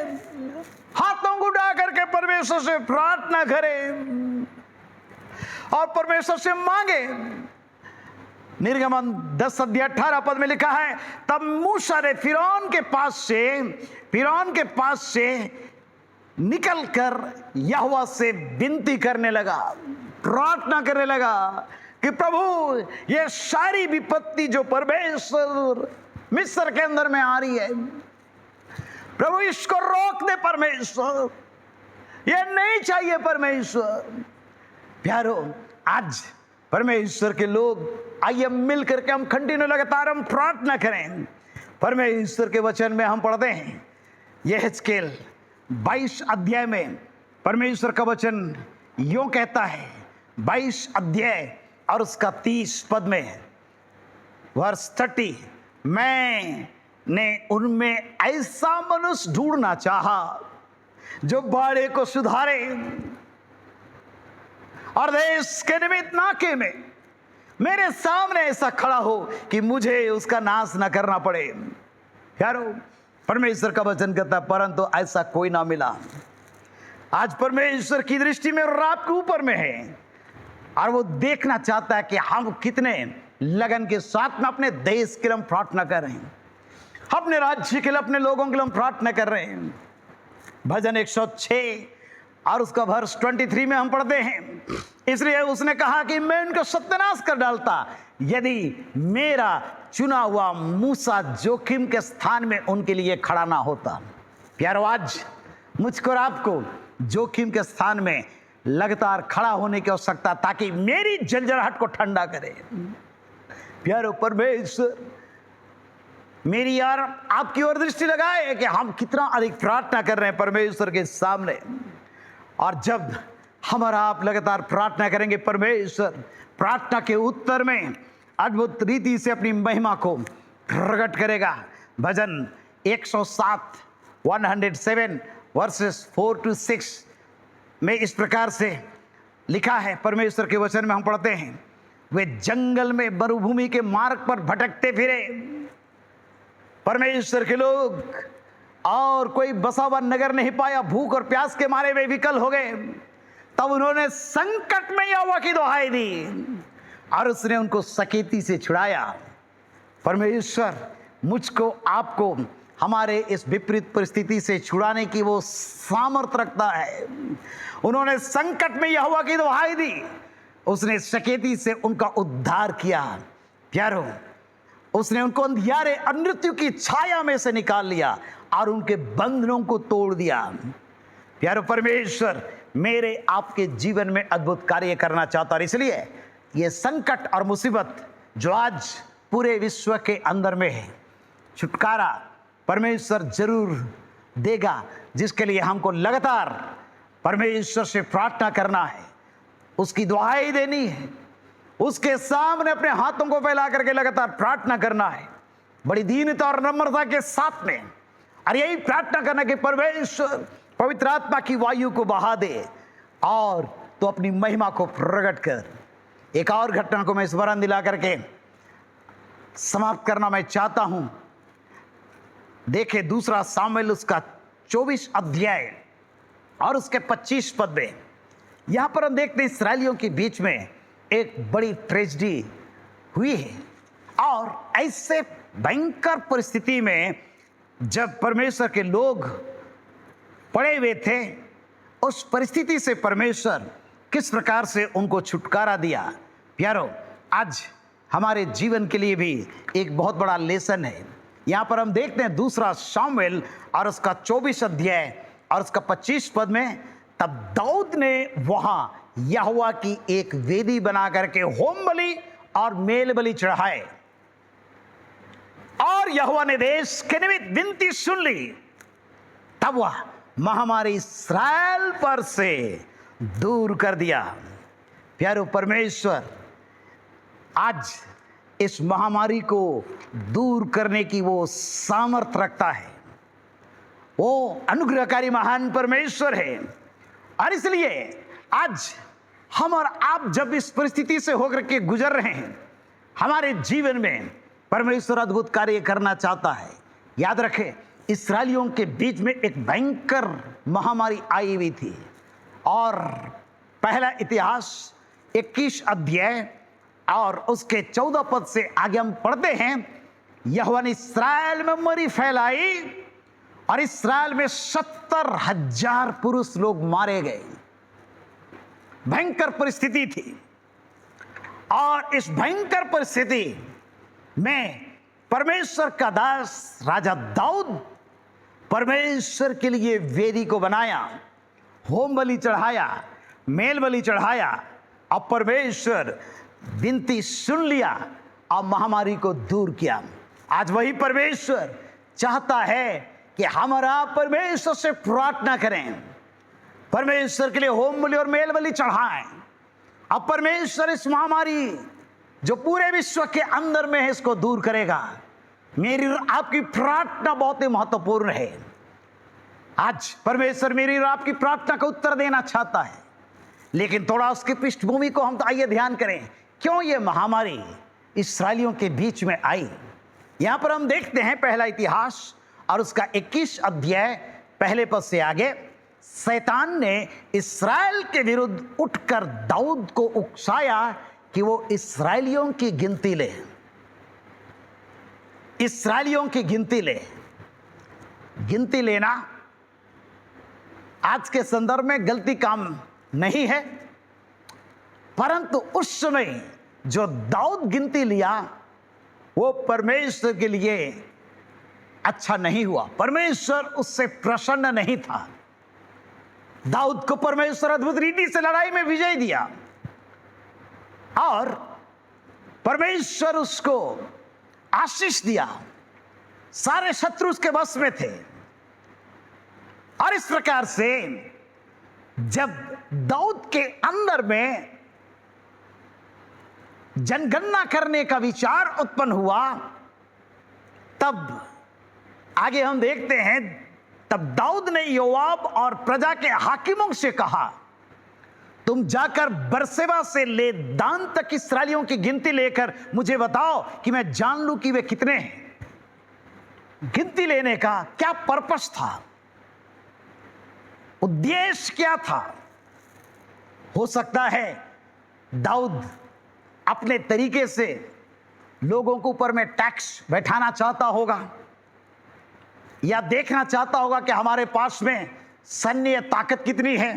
हाथों को उठा करके परमेश्वर से प्रार्थना करें और परमेश्वर से मांगे। निर्गमन 10 अध्याय 18 पद में लिखा है, तब मूसा ने फिरौन के पास से निकलकर यहोवा से विनती करने लगा, प्रार्थना करने लगा कि प्रभु ये सारी विपत्ति जो परमेश्वर मिस्र के अंदर में आ रही है, प्रभु इसको रोक दे परमेश्वर, ये नहीं चाहिए परमेश्वर। प्यारो, आज परमेश्वर के लोग, आइए मिल करके हम कंटिन्यू लगातार हम प्रार्थना करें। परमेश्वर के वचन में हम पढ़ते हैं, यहेजकेल 22 अध्याय में परमेश्वर का वचन यूं कहता है, 22 अध्याय और उसका 30 पद में, वर्स 30, मैंने उनमें ऐसा मनुष्य ढूंढना चाहा जो बाड़े को सुधारे और देश के निमित्त नाके में मेरे सामने ऐसा खड़ा हो कि मुझे उसका नाश न करना पड़े। यारो, परमेश्वर का वचन कहता है, परंतु ऐसा कोई ना मिला। आज परमेश्वर की दृष्टि में और आपके ऊपर में है, और वो देखना चाहता है कि हम कितने लगन के साथ में अपने देश के लिए हम प्रार्थना कर रहे हैं, अपने राज्य के लिए, अपने लोगों के लिए हम प्रार्थना कर रहे हैं। भजन 106 और उसका वर्स 23 में हम पढ़ते हैं, इसलिए उसने कहा कि मैं उनको सत्यानाश कर डालता यदि मेरा चुना हुआ मूसा जोखिम के स्थान में उनके लिए खड़ा ना होता। प्यारो, आज मुझको और आपको जोखिम के स्थान में लगातार खड़ा होने की आवश्यकता, ताकि मेरी जलजलाहट को ठंडा करे। प्यारो, परमेश्वर मेरी यार आपकी ओर दृष्टि लगाए कि हम कितना अधिक प्रार्थना कर रहे हैं परमेश्वर के सामने। और जब हम और आप लगातार प्रार्थना करेंगे, परमेश्वर प्रार्थना के उत्तर में अद्भुत रीति से अपनी महिमा को प्रकट करेगा। भजन 107 107 वर्सेस 4 to 6 में इस प्रकार से लिखा है, परमेश्वर के वचन में हम पढ़ते हैं, वे जंगल में मरुभूमि के मार्ग पर भटकते फिरे। परमेश्वर के लोग, और कोई बसा हुआ नगर नहीं पाया, भूख और प्यास के मारे वे विकल हो गए। तब उन्होंने संकट में यहोवा की दुहाई दी और उसने उनको सकेती से छुड़ाया। परमेश्वर मुझको आपको हमारे इस विपरीत परिस्थिति से छुड़ाने की वो सामर्थ रखता है। उन्होंने संकट में यहोवा की दुहाई दी, उसने सकेती से उनका उद्धार किया। प्यारो, उसने उनको अंधियारे और मृत्यु की छाया में से निकाल लिया और उनके बंधनों को तोड़ दिया। प्यारो, परमेश्वर मेरे आपके जीवन में अद्भुत कार्य करना चाहता, और इसलिए ये संकट और मुसीबत जो आज पूरे विश्व के अंदर में है, छुटकारा परमेश्वर जरूर देगा, जिसके लिए हमको लगातार परमेश्वर से प्रार्थना करना है, उसकी दुहाई देनी है, उसके सामने अपने हाथों को फैला करके लगातार प्रार्थना करना है, बड़ी दीनता और नम्रता के साथ में। और यही प्रार्थना करना कि परमेश्वर पवित्र आत्मा की वायु को बहा दे और तो अपनी महिमा को प्रकट कर। एक और घटना को मैं स्मरण दिला करके समाप्त करना मैं चाहता हूं। देखे 2 सामुएल उसका 24 अध्याय और उसके 25 पद में यहां पर हम देखते हैं इस्राएलियों के बीच में एक बड़ी ट्रेजेडी हुई है। और ऐसे भयंकर परिस्थिति में जब परमेश्वर के लोग पड़े हुए थे, उस परिस्थिति से परमेश्वर किस प्रकार से उनको छुटकारा दिया। प्यारो, आज हमारे जीवन के लिए भी एक बहुत बड़ा लेसन है। यहाँ पर हम देखते हैं दूसरा शामुएल और उसका 24 अध्याय और उसका 25 पद में, तब दाऊद ने वहाँ यहोवा की एक वेदी बना करके होम बलि और मेल बलि चढ़ाए और यहोवा ने देश के निमित्त विनती सुन ली। तब वह महामारी इस्राएल पर से दूर कर दिया। प्यारो, परमेश्वर आज इस महामारी को दूर करने की वो सामर्थ रखता है। वो अनुग्रहकारी महान परमेश्वर है। और इसलिए आज हम और आप जब इस परिस्थिति से होकर के गुजर रहे हैं, हमारे जीवन में परमेश्वर अद्भुत कार्य करना चाहता है। याद रखें, इस्राएलियों के बीच में एक भयंकर महामारी आई हुई थी। और पहला इतिहास 21 अध्याय और उसके 14 पद से आगे हम पढ़ते हैं, यहोवा ने इस्राएल में मरी फैलाई और इस्राएल में 70,000 पुरुष लोग मारे गए। भयंकर परिस्थिति थी। और इस भयंकर परिस्थिति में परमेश्वर का दास राजा दाऊद परमेश्वर के लिए वेदी को बनाया, होम बलि चढ़ाया, मेल बलि चढ़ाया और परमेश्वर विनती सुन लिया और महामारी को दूर किया। आज वही परमेश्वर चाहता है कि हमारा परमेश्वर से प्रार्थना करें, परमेश्वर के लिए होम बलि और मेल बलि चढ़ाएं। अब परमेश्वर इस महामारी जो पूरे विश्व के अंदर में है, इसको दूर करेगा। मेरी और आपकी प्रार्थना बहुत ही महत्वपूर्ण है। आज परमेश्वर मेरी और आपकी प्रार्थना का उत्तर देना चाहता है, लेकिन थोड़ा उसकी पृष्ठभूमि को हम तो आइए ध्यान करें, क्यों ये महामारी इस्राएलियों के बीच में आई। यहां पर हम देखते हैं पहला इतिहास और उसका 21 अध्याय पहले पद से आगे, शैतान ने इस्राएल के विरुद्ध उठकर दाऊद को उकसाया कि वो इस्राएलियों की गिनती ले। इस्राएलियों की गिनती ले। गिनती लेना आज के संदर्भ में गलती काम नहीं है, परंतु उस समय जो दाऊद गिनती लिया वो परमेश्वर के लिए अच्छा नहीं हुआ। परमेश्वर उससे प्रसन्न नहीं था। दाऊद को परमेश्वर अद्भुत रीति से लड़ाई में विजय दिया और परमेश्वर उसको आशीष दिया। सारे शत्रु उसके वश में थे। और इस प्रकार से जब दाऊद के अंदर में जनगणना करने का विचार उत्पन्न हुआ, तब आगे हम देखते हैं, तब दाऊद ने योआब और प्रजा के हाकिमों से कहा, तुम जाकर बरसेबा से ले दान तक इस्राएलियों की गिनती लेकर मुझे बताओ कि मैं जान लूं कि वे कितने हैं। गिनती लेने का क्या पर्पस था, उद्देश्य क्या था। हो सकता है दाऊद अपने तरीके से लोगों के ऊपर में टैक्स बैठाना चाहता होगा, या देखना चाहता होगा कि हमारे पास में सैन्य ताकत कितनी है।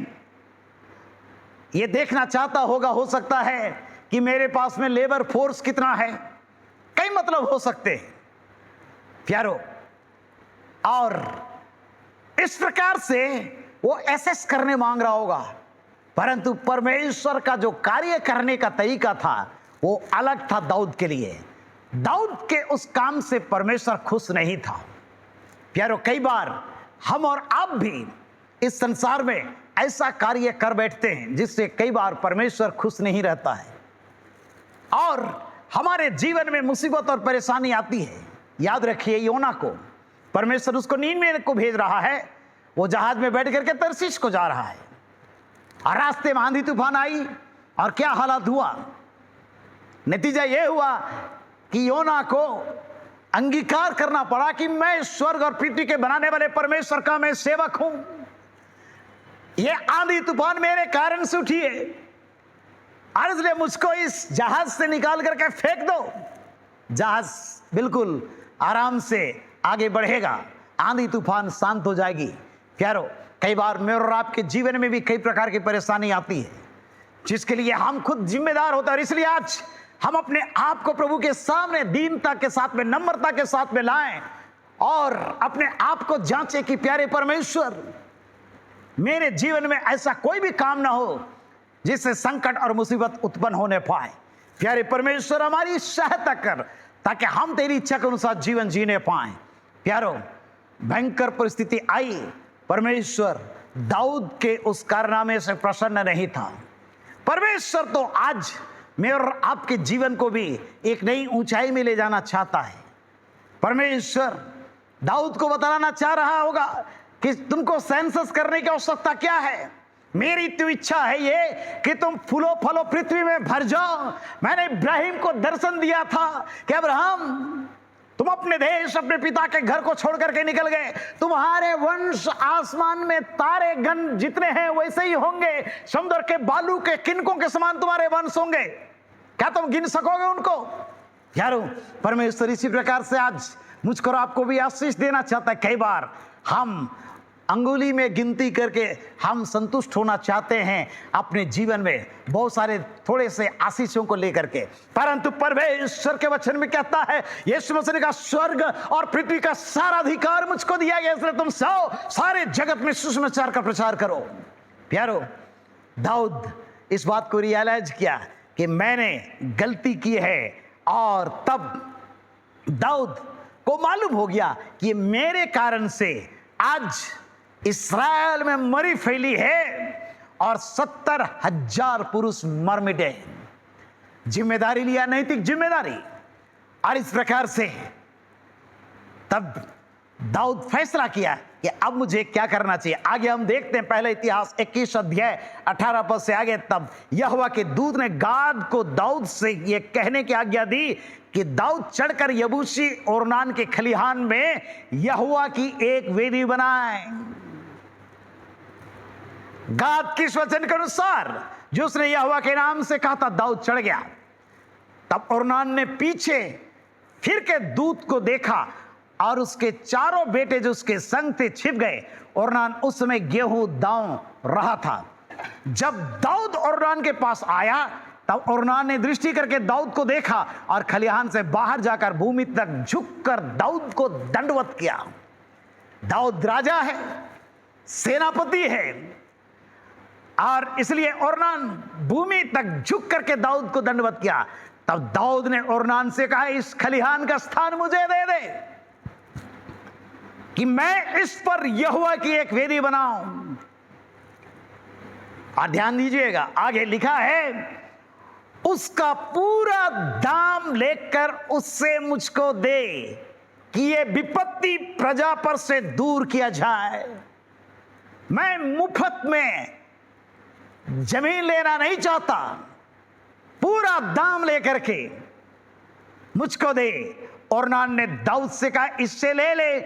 यह देखना चाहता होगा, हो सकता है कि मेरे पास में लेबर फोर्स कितना है। कई मतलब हो सकते हैं प्यारो। और इस प्रकार से वो एसेस करने मांग रहा होगा, परंतु परमेश्वर का जो कार्य करने का तरीका था वो अलग था दाऊद के लिए। दाऊद के उस काम से परमेश्वर खुश नहीं था। प्यारो, कई बार हम और आप भी इस संसार में ऐसा कार्य कर बैठते हैं जिससे कई बार परमेश्वर खुश नहीं रहता है और हमारे जीवन में मुसीबत और परेशानी आती है। याद रखिए, योना को परमेश्वर उसको नीनवे को भेज रहा है। वो जहाज में बैठ करके तरसीश को जा रहा है और रास्ते में आंधी तूफान आई और क्या हालात हुआ। नतीजा यह हुआ कि योना को अंगीकार करना पड़ा कि मैं स्वर्ग और पृथ्वी के बनाने वाले परमेश्वर का मैं सेवक हूं। ये आंधी तूफान मेरे कारण से उठी है और इसलिए मुझको इस जहाज से निकाल करके फेंक दो। जहाज बिल्कुल आराम से आगे बढ़ेगा, आंधी तूफान शांत हो जाएगी। प्यारो, कई बार मेरे और आपके जीवन में भी कई प्रकार की परेशानी आती है जिसके लिए हम खुद जिम्मेदार होते हैं। और इसलिए आज हम अपने आप को प्रभु के सामने दीनता के साथ में, नम्रता के साथ में लाएं और अपने आप को जांचें कि प्यारे परमेश्वर, मेरे जीवन में ऐसा कोई भी काम ना हो जिससे संकट और मुसीबत उत्पन्न होने पाए। प्यारे परमेश्वर, हमारी सहायता कर ताकि हम तेरी इच्छा के अनुसार जीवन जीने पाएं। प्यारो, भयंकर परिस्थिति आई, परमेश्वर दाऊद के उस कारनामे से प्रसन्न नहीं था। परमेश्वर तो आज मेरे और आपके जीवन को भी एक नई ऊंचाई में ले जाना चाहता है। परमेश्वर दाऊद को बताना चाह रहा होगा कि तुमको सेंसस करने की आवश्यकता क्या है। मेरी तो इच्छा है ये कि तुम फूलो फलो पृथ्वी में भर जाओ। मैंने इब्राहिम को दर्शन दिया था कि अब्राहम, तुम अपने देश, अपने पिता के घर को छोड़ करके निकल गए, तुम्हारे वंश आसमान में तारे गण जितने हैं वैसे ही होंगे, समुद्र के बालू के किनकों के समान तुम्हारे वंश होंगे। क्या तुम गिन सकोगे उनको? यारो, परमेश्वर इसी प्रकार से आज मुझको और आपको भी आशीष देना चाहता है। कई बार हम अंगुली में गिनती करके हम संतुष्ट होना चाहते हैं अपने जीवन में बहुत सारे थोड़े से आशीषों को लेकर के, परंतु परमेश्वर के वचन में कहता है, यीशु मसीह ने कहा, स्वर्ग और पृथ्वी का सारा अधिकार मुझको दिया गया, इसलिए तुम सारे जगत में सुसमाचार का प्रचार करो। प्यारो, दाऊद इस बात को रियलाइज किया कि मैंने गलती की है और तब दाऊद को मालूम हो गया कि मेरे कारण से आज इस्राएल में मरी फैली है और 70,000 पुरुष मर मिटे। जिम्मेदारी लिया, नैतिक जिम्मेदारी। और इस प्रकार से तब दाऊद फैसला किया कि अब मुझे क्या करना चाहिए। आगे हम देखते हैं, पहले इतिहास 21 अध्याय 18 पद से आगे। तब यहोवा के दूत ने गाद को दाऊद से ये कहने की आज्ञा दी कि दाऊद चढ़कर यबूसी ओरनान के खलिहान में यहोवा की एक वेदी बनाए। गाद किस वचन के अनुसार जो उसने यहोवा के नाम से कहा था, दाऊद चढ़ गया। तब ओरनान ने पीछे फिर के दूत को देखा और उसके चारों बेटे जो उसके संग थे छिप गए। ओरनान उस समय गेहूं दांव रहा था। जब दाऊद ओरनान के पास आया तब ओरनान ने दृष्टि करके दाऊद को देखा और खलिहान से बाहर जाकर भूमि तक झुककर दाऊद को दंडवत किया। दाऊद राजा है, सेनापति है, और इसलिए ओरनान भूमि तक झुक करके दाऊद को दंडवत किया। तब दाऊद ने ओरनान से कहा, इस खलिहान का स्थान मुझे दे दे कि मैं इस पर यहोवा की एक वेदी बनाऊं। और ध्यान दीजिएगा, आगे लिखा है, उसका पूरा दाम लेकर उससे मुझको दे कि ये विपत्ति प्रजा पर से दूर किया जाए। मैं मुफ्त में जमीन लेना नहीं चाहता, पूरा दाम लेकर के मुझको दे। ओरनान ने दाऊद से कहा, इससे ले ले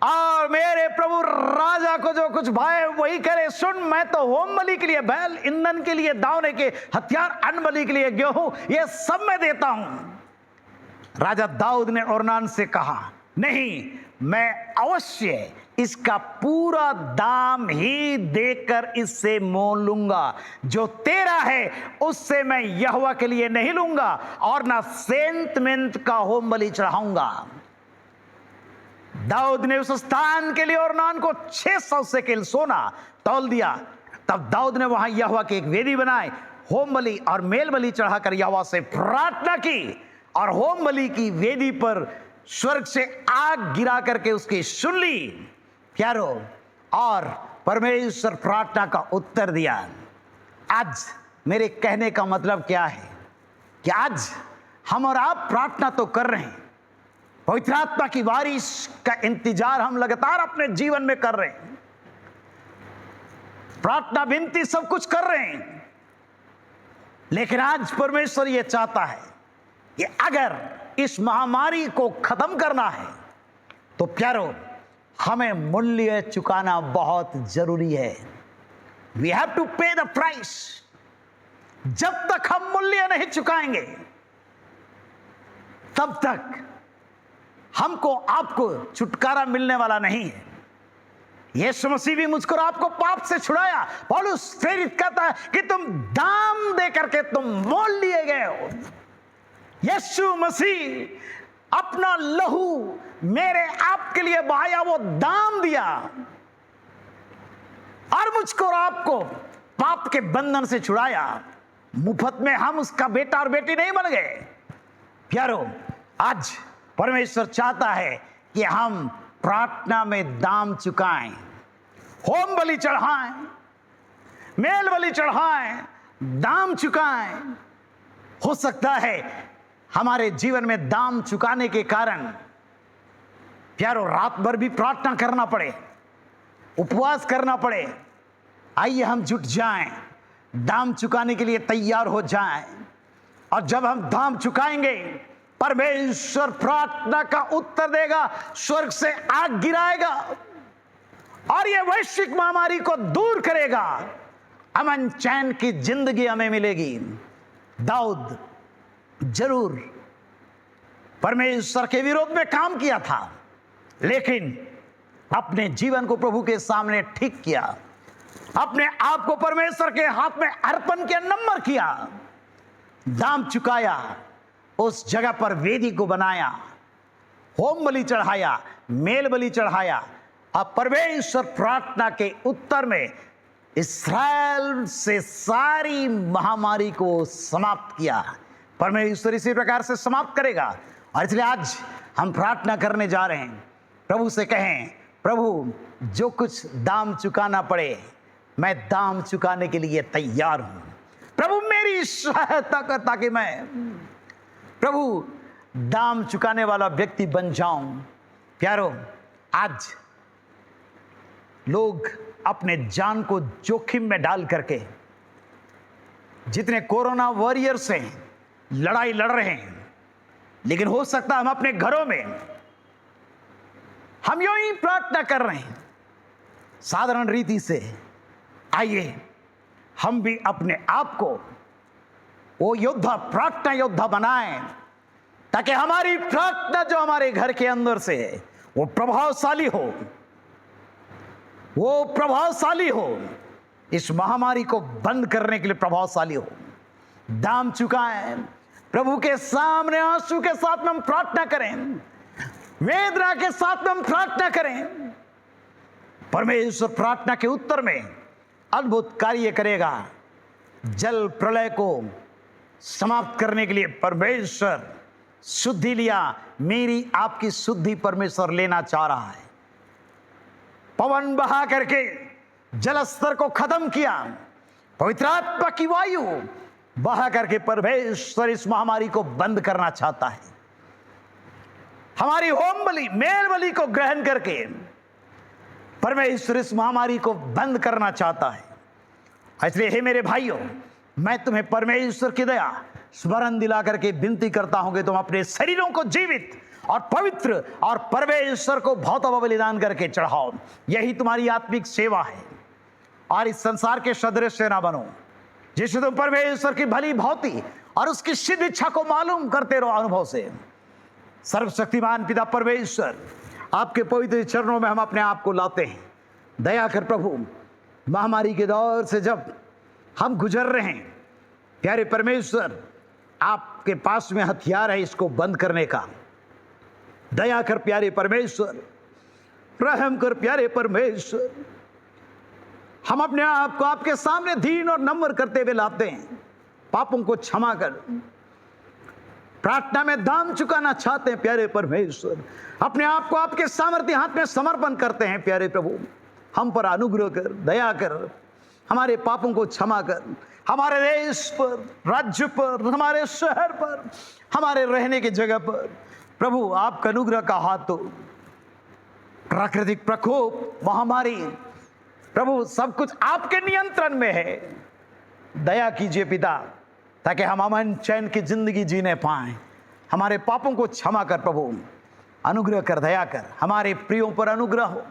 और मेरे प्रभु राजा को जो कुछ भाए वही करे। सुन, मैं तो होम बलि के लिए बैल, ईंधन के लिए दावने के हथियार, अन्न बलि के लिए गेहूं, ये सब मैं देता हूं। राजा दाऊद ने ओरनान से कहा, नहीं, मैं अवश्य इसका पूरा दाम ही देकर इससे मोल लूंगा। जो तेरा है उससे मैं यहोवा के लिए नहीं लूंगा और ना सेंत मेंत का होम बलि चढ़ाऊंगा। दाऊद ने उस स्थान के लिए ओरनान को 600 शेकेल सोना तौल दिया। तब दाऊद ने वहां यहोवा की एक वेदी बनाई, होम बलि और मेल बलि चढ़ाकर यहोवा से प्रार्थना की और होम बलि की वेदी पर स्वर्ग से आग गिरा करके उसकी सुन ली। प्यारो, और परमेश्वर प्रार्थना का उत्तर दिया। आज मेरे कहने का मतलब क्या है कि आज हम और आप प्रार्थना तो कर रहे हैं, पवित्र आत्मा की बारिश का इंतजार हम लगातार अपने जीवन में कर रहे हैं, प्रार्थना विनती सब कुछ कर रहे हैं, लेकिन आज परमेश्वर ये चाहता है कि अगर इस महामारी को खत्म करना है तो प्यारो, हमें मूल्य चुकाना बहुत जरूरी है। वी हैव टू पे द प्राइस। जब तक हम मूल्य नहीं चुकाएंगे तब तक हमको आपको छुटकारा मिलने वाला नहीं है। यीशु मसीह भी मुझको और आपको पाप से छुड़ाया। पौलुस प्रेरित कहता है कि तुम दाम दे करके तुम मोल लिए गए हो। यीशु मसीह अपना लहू मेरे आपके लिए बहाया, वो दाम दिया और मुझको और आपको पाप के बंधन से छुड़ाया। मुफ्त में हम उसका बेटा और बेटी नहीं बन गए। प्यारो, आज परमेश्वर चाहता है कि हम प्रार्थना में दाम चुकाएं, होम बलि चढ़ाएं, मेल बलि चढ़ाएं, दाम चुकाएं। हो सकता है हमारे जीवन में दाम चुकाने के कारण प्यारो रात भर भी प्रार्थना करना पड़े, उपवास करना पड़े। आइए हम जुट जाएं, दाम चुकाने के लिए तैयार हो जाएं, और जब हम दाम चुकाएंगे परमेश्वर प्रार्थना का उत्तर देगा, स्वर्ग से आग गिराएगा और यह वैश्विक महामारी को दूर करेगा। अमन चैन की जिंदगी हमें मिलेगी। दाऊद जरूर परमेश्वर के विरोध में काम किया था, लेकिन अपने जीवन को प्रभु के सामने ठीक किया, अपने आप को परमेश्वर के हाथ में अर्पण किया, नम्र किया, दाम चुकाया, उस जगह पर वेदी को बनाया, होम बलि चढ़ाया, मेल बलि चढ़ाया। अब परमेश्वर प्रार्थना के उत्तर में इस्राएल से सारी महामारी को समाप्त किया। परमेश्वर इसी प्रकार से समाप्त करेगा। और इसलिए आज हम प्रार्थना करने जा रहे हैं। प्रभु से कहें, प्रभु जो कुछ दाम चुकाना पड़े मैं दाम चुकाने के लिए तैयार हूं। प्रभु मेरी सहायता कर, ताकि मैं प्रभु दाम चुकाने वाला व्यक्ति बन जाऊं। प्यारो, आज लोग अपने जान को जोखिम में डाल करके जितने कोरोना वॉरियर्स हैं लड़ाई लड़ रहे हैं, लेकिन हो सकता है हम अपने घरों में हम यूं ही प्रार्थना कर रहे हैं साधारण रीति से। आइए हम भी अपने आप को वो योद्धा, प्रार्थना योद्धा बनाएं, ताकि हमारी प्रार्थना जो हमारे घर के अंदर से है वो प्रभावशाली हो, वो प्रभावशाली हो, इस महामारी को बंद करने के लिए प्रभावशाली हो। दाम चुकाएं, प्रभु के सामने आंसू के साथ में हम प्रार्थना करें, वेदना के साथ में हम प्रार्थना करें। परमेश्वर प्रार्थना के उत्तर में अद्भुत कार्य करेगा। जल प्रलय को समाप्त करने के लिए परमेश्वर शुद्धि लिया, मेरी आपकी शुद्धि परमेश्वर लेना चाह रहा है। पवन बहा करके जलस्तर को खत्म किया, पवित्र आत्मा की वायु बहा करके परमेश्वर इस महामारी को बंद करना चाहता है। हमारी होम बलि, मेल बलि को ग्रहण करके परमेश्वर इस महामारी को बंद करना चाहता है। इसलिए हे मेरे भाइयों, मैं तुम्हें परमेश्वर की दया स्मरण दिला करके विनती करता हूं कि तुम अपने शरीरों को जीवित और पवित्र और परमेश्वर को भौतिक बलिदान करके चढ़ाओ। यही तुम्हारी आत्मिक सेवा है। और इस संसार के सदृश्य ना बनो, जिससे तुम परमेश्वर की भली भांति और उसकी सिद्ध इच्छा को मालूम करते रहो अनुभव से। सर्वशक्तिमान पिता परमेश्वर, आपके पवित्र चरणों में हम अपने आप को लाते हैं। दया कर प्रभु, महामारी के दौर से जब हम गुजर रहे हैं, प्यारे परमेश्वर, आपके पास में हथियार है इसको बंद करने का। दया कर प्यारे परमेश्वर, रहम कर प्यारे परमेश्वर। हम अपने आप को आपके सामने दीन और नम्र करते हुए लाते हैं। पापों को क्षमा कर, प्रार्थना में दाम चुकाना चाहते हैं प्यारे परमेश्वर। अपने आप को आपके सामर्थ्य हाथ में समर्पण करते हैं प्यारे प्रभु। हम पर अनुग्रह कर, दया कर, हमारे पापों को क्षमा कर। हमारे देश पर, राज्य पर, हमारे शहर पर, हमारे रहने की जगह पर प्रभु आपका अनुग्रह का हाथ हो। प्राकृतिक प्रकोप, महामारी, प्रभु सब कुछ आपके नियंत्रण में है। दया कीजिए पिता, ताकि हम अमन चैन की जिंदगी जीने पाएं। हमारे पापों को क्षमा कर प्रभु, अनुग्रह कर, दया कर। हमारे प्रियों पर अनुग्रह हो,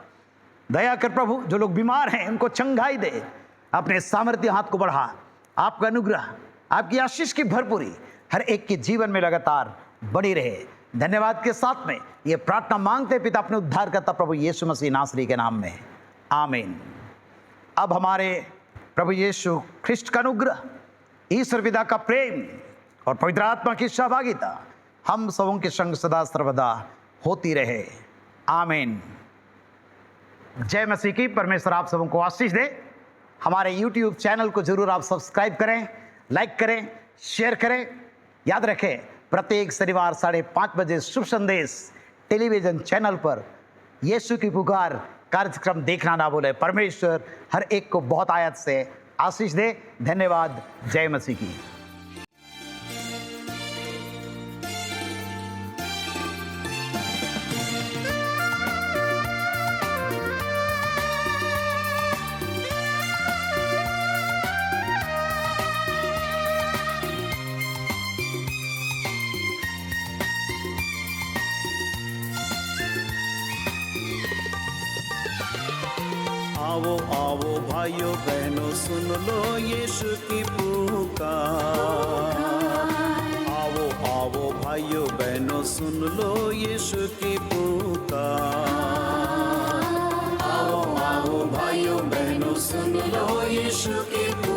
दया कर प्रभु। जो लोग बीमार हैं उनको चंगाई दे, अपने सामर्थ्य हाथ को बढ़ा। आपका अनुग्रह, आपकी आशीष की भरपूरी हर एक के जीवन में लगातार बनी रहे। धन्यवाद के साथ में ये प्रार्थना मांगते पिता अपने उद्धारकर्ता प्रभु यीशु मसीह नासरी के नाम में, आमीन। अब हमारे प्रभु यीशु ख्रिस्ट का अनुग्रह, ईश्वर पिता का प्रेम और पवित्र आत्मा की सहभागिता हम सबों के संग सदा सर्वदा होती रहे, आमीन। जय मसीह की। परमेश्वर आप सबों को आशीष दे। हमारे YouTube चैनल को जरूर आप सब्सक्राइब करें, लाइक करें, शेयर करें। याद रखें, प्रत्येक शनिवार 5:30 बजे शुभ संदेश टेलीविजन चैनल पर यीशु की पुकार कार्यक्रम देखना ना भूलें। परमेश्वर हर एक को बहुत आयत से आशीष दे। धन्यवाद। जय मसीह की। आओ आओ भाइयों बहनों, सुन लो यीशु की पुकार। आओ आओ भाइयों बहनों, सुन लो यीशु की पुकार। आओ आओ भाइयों बहनों, सुन लो यीशु की पुकार।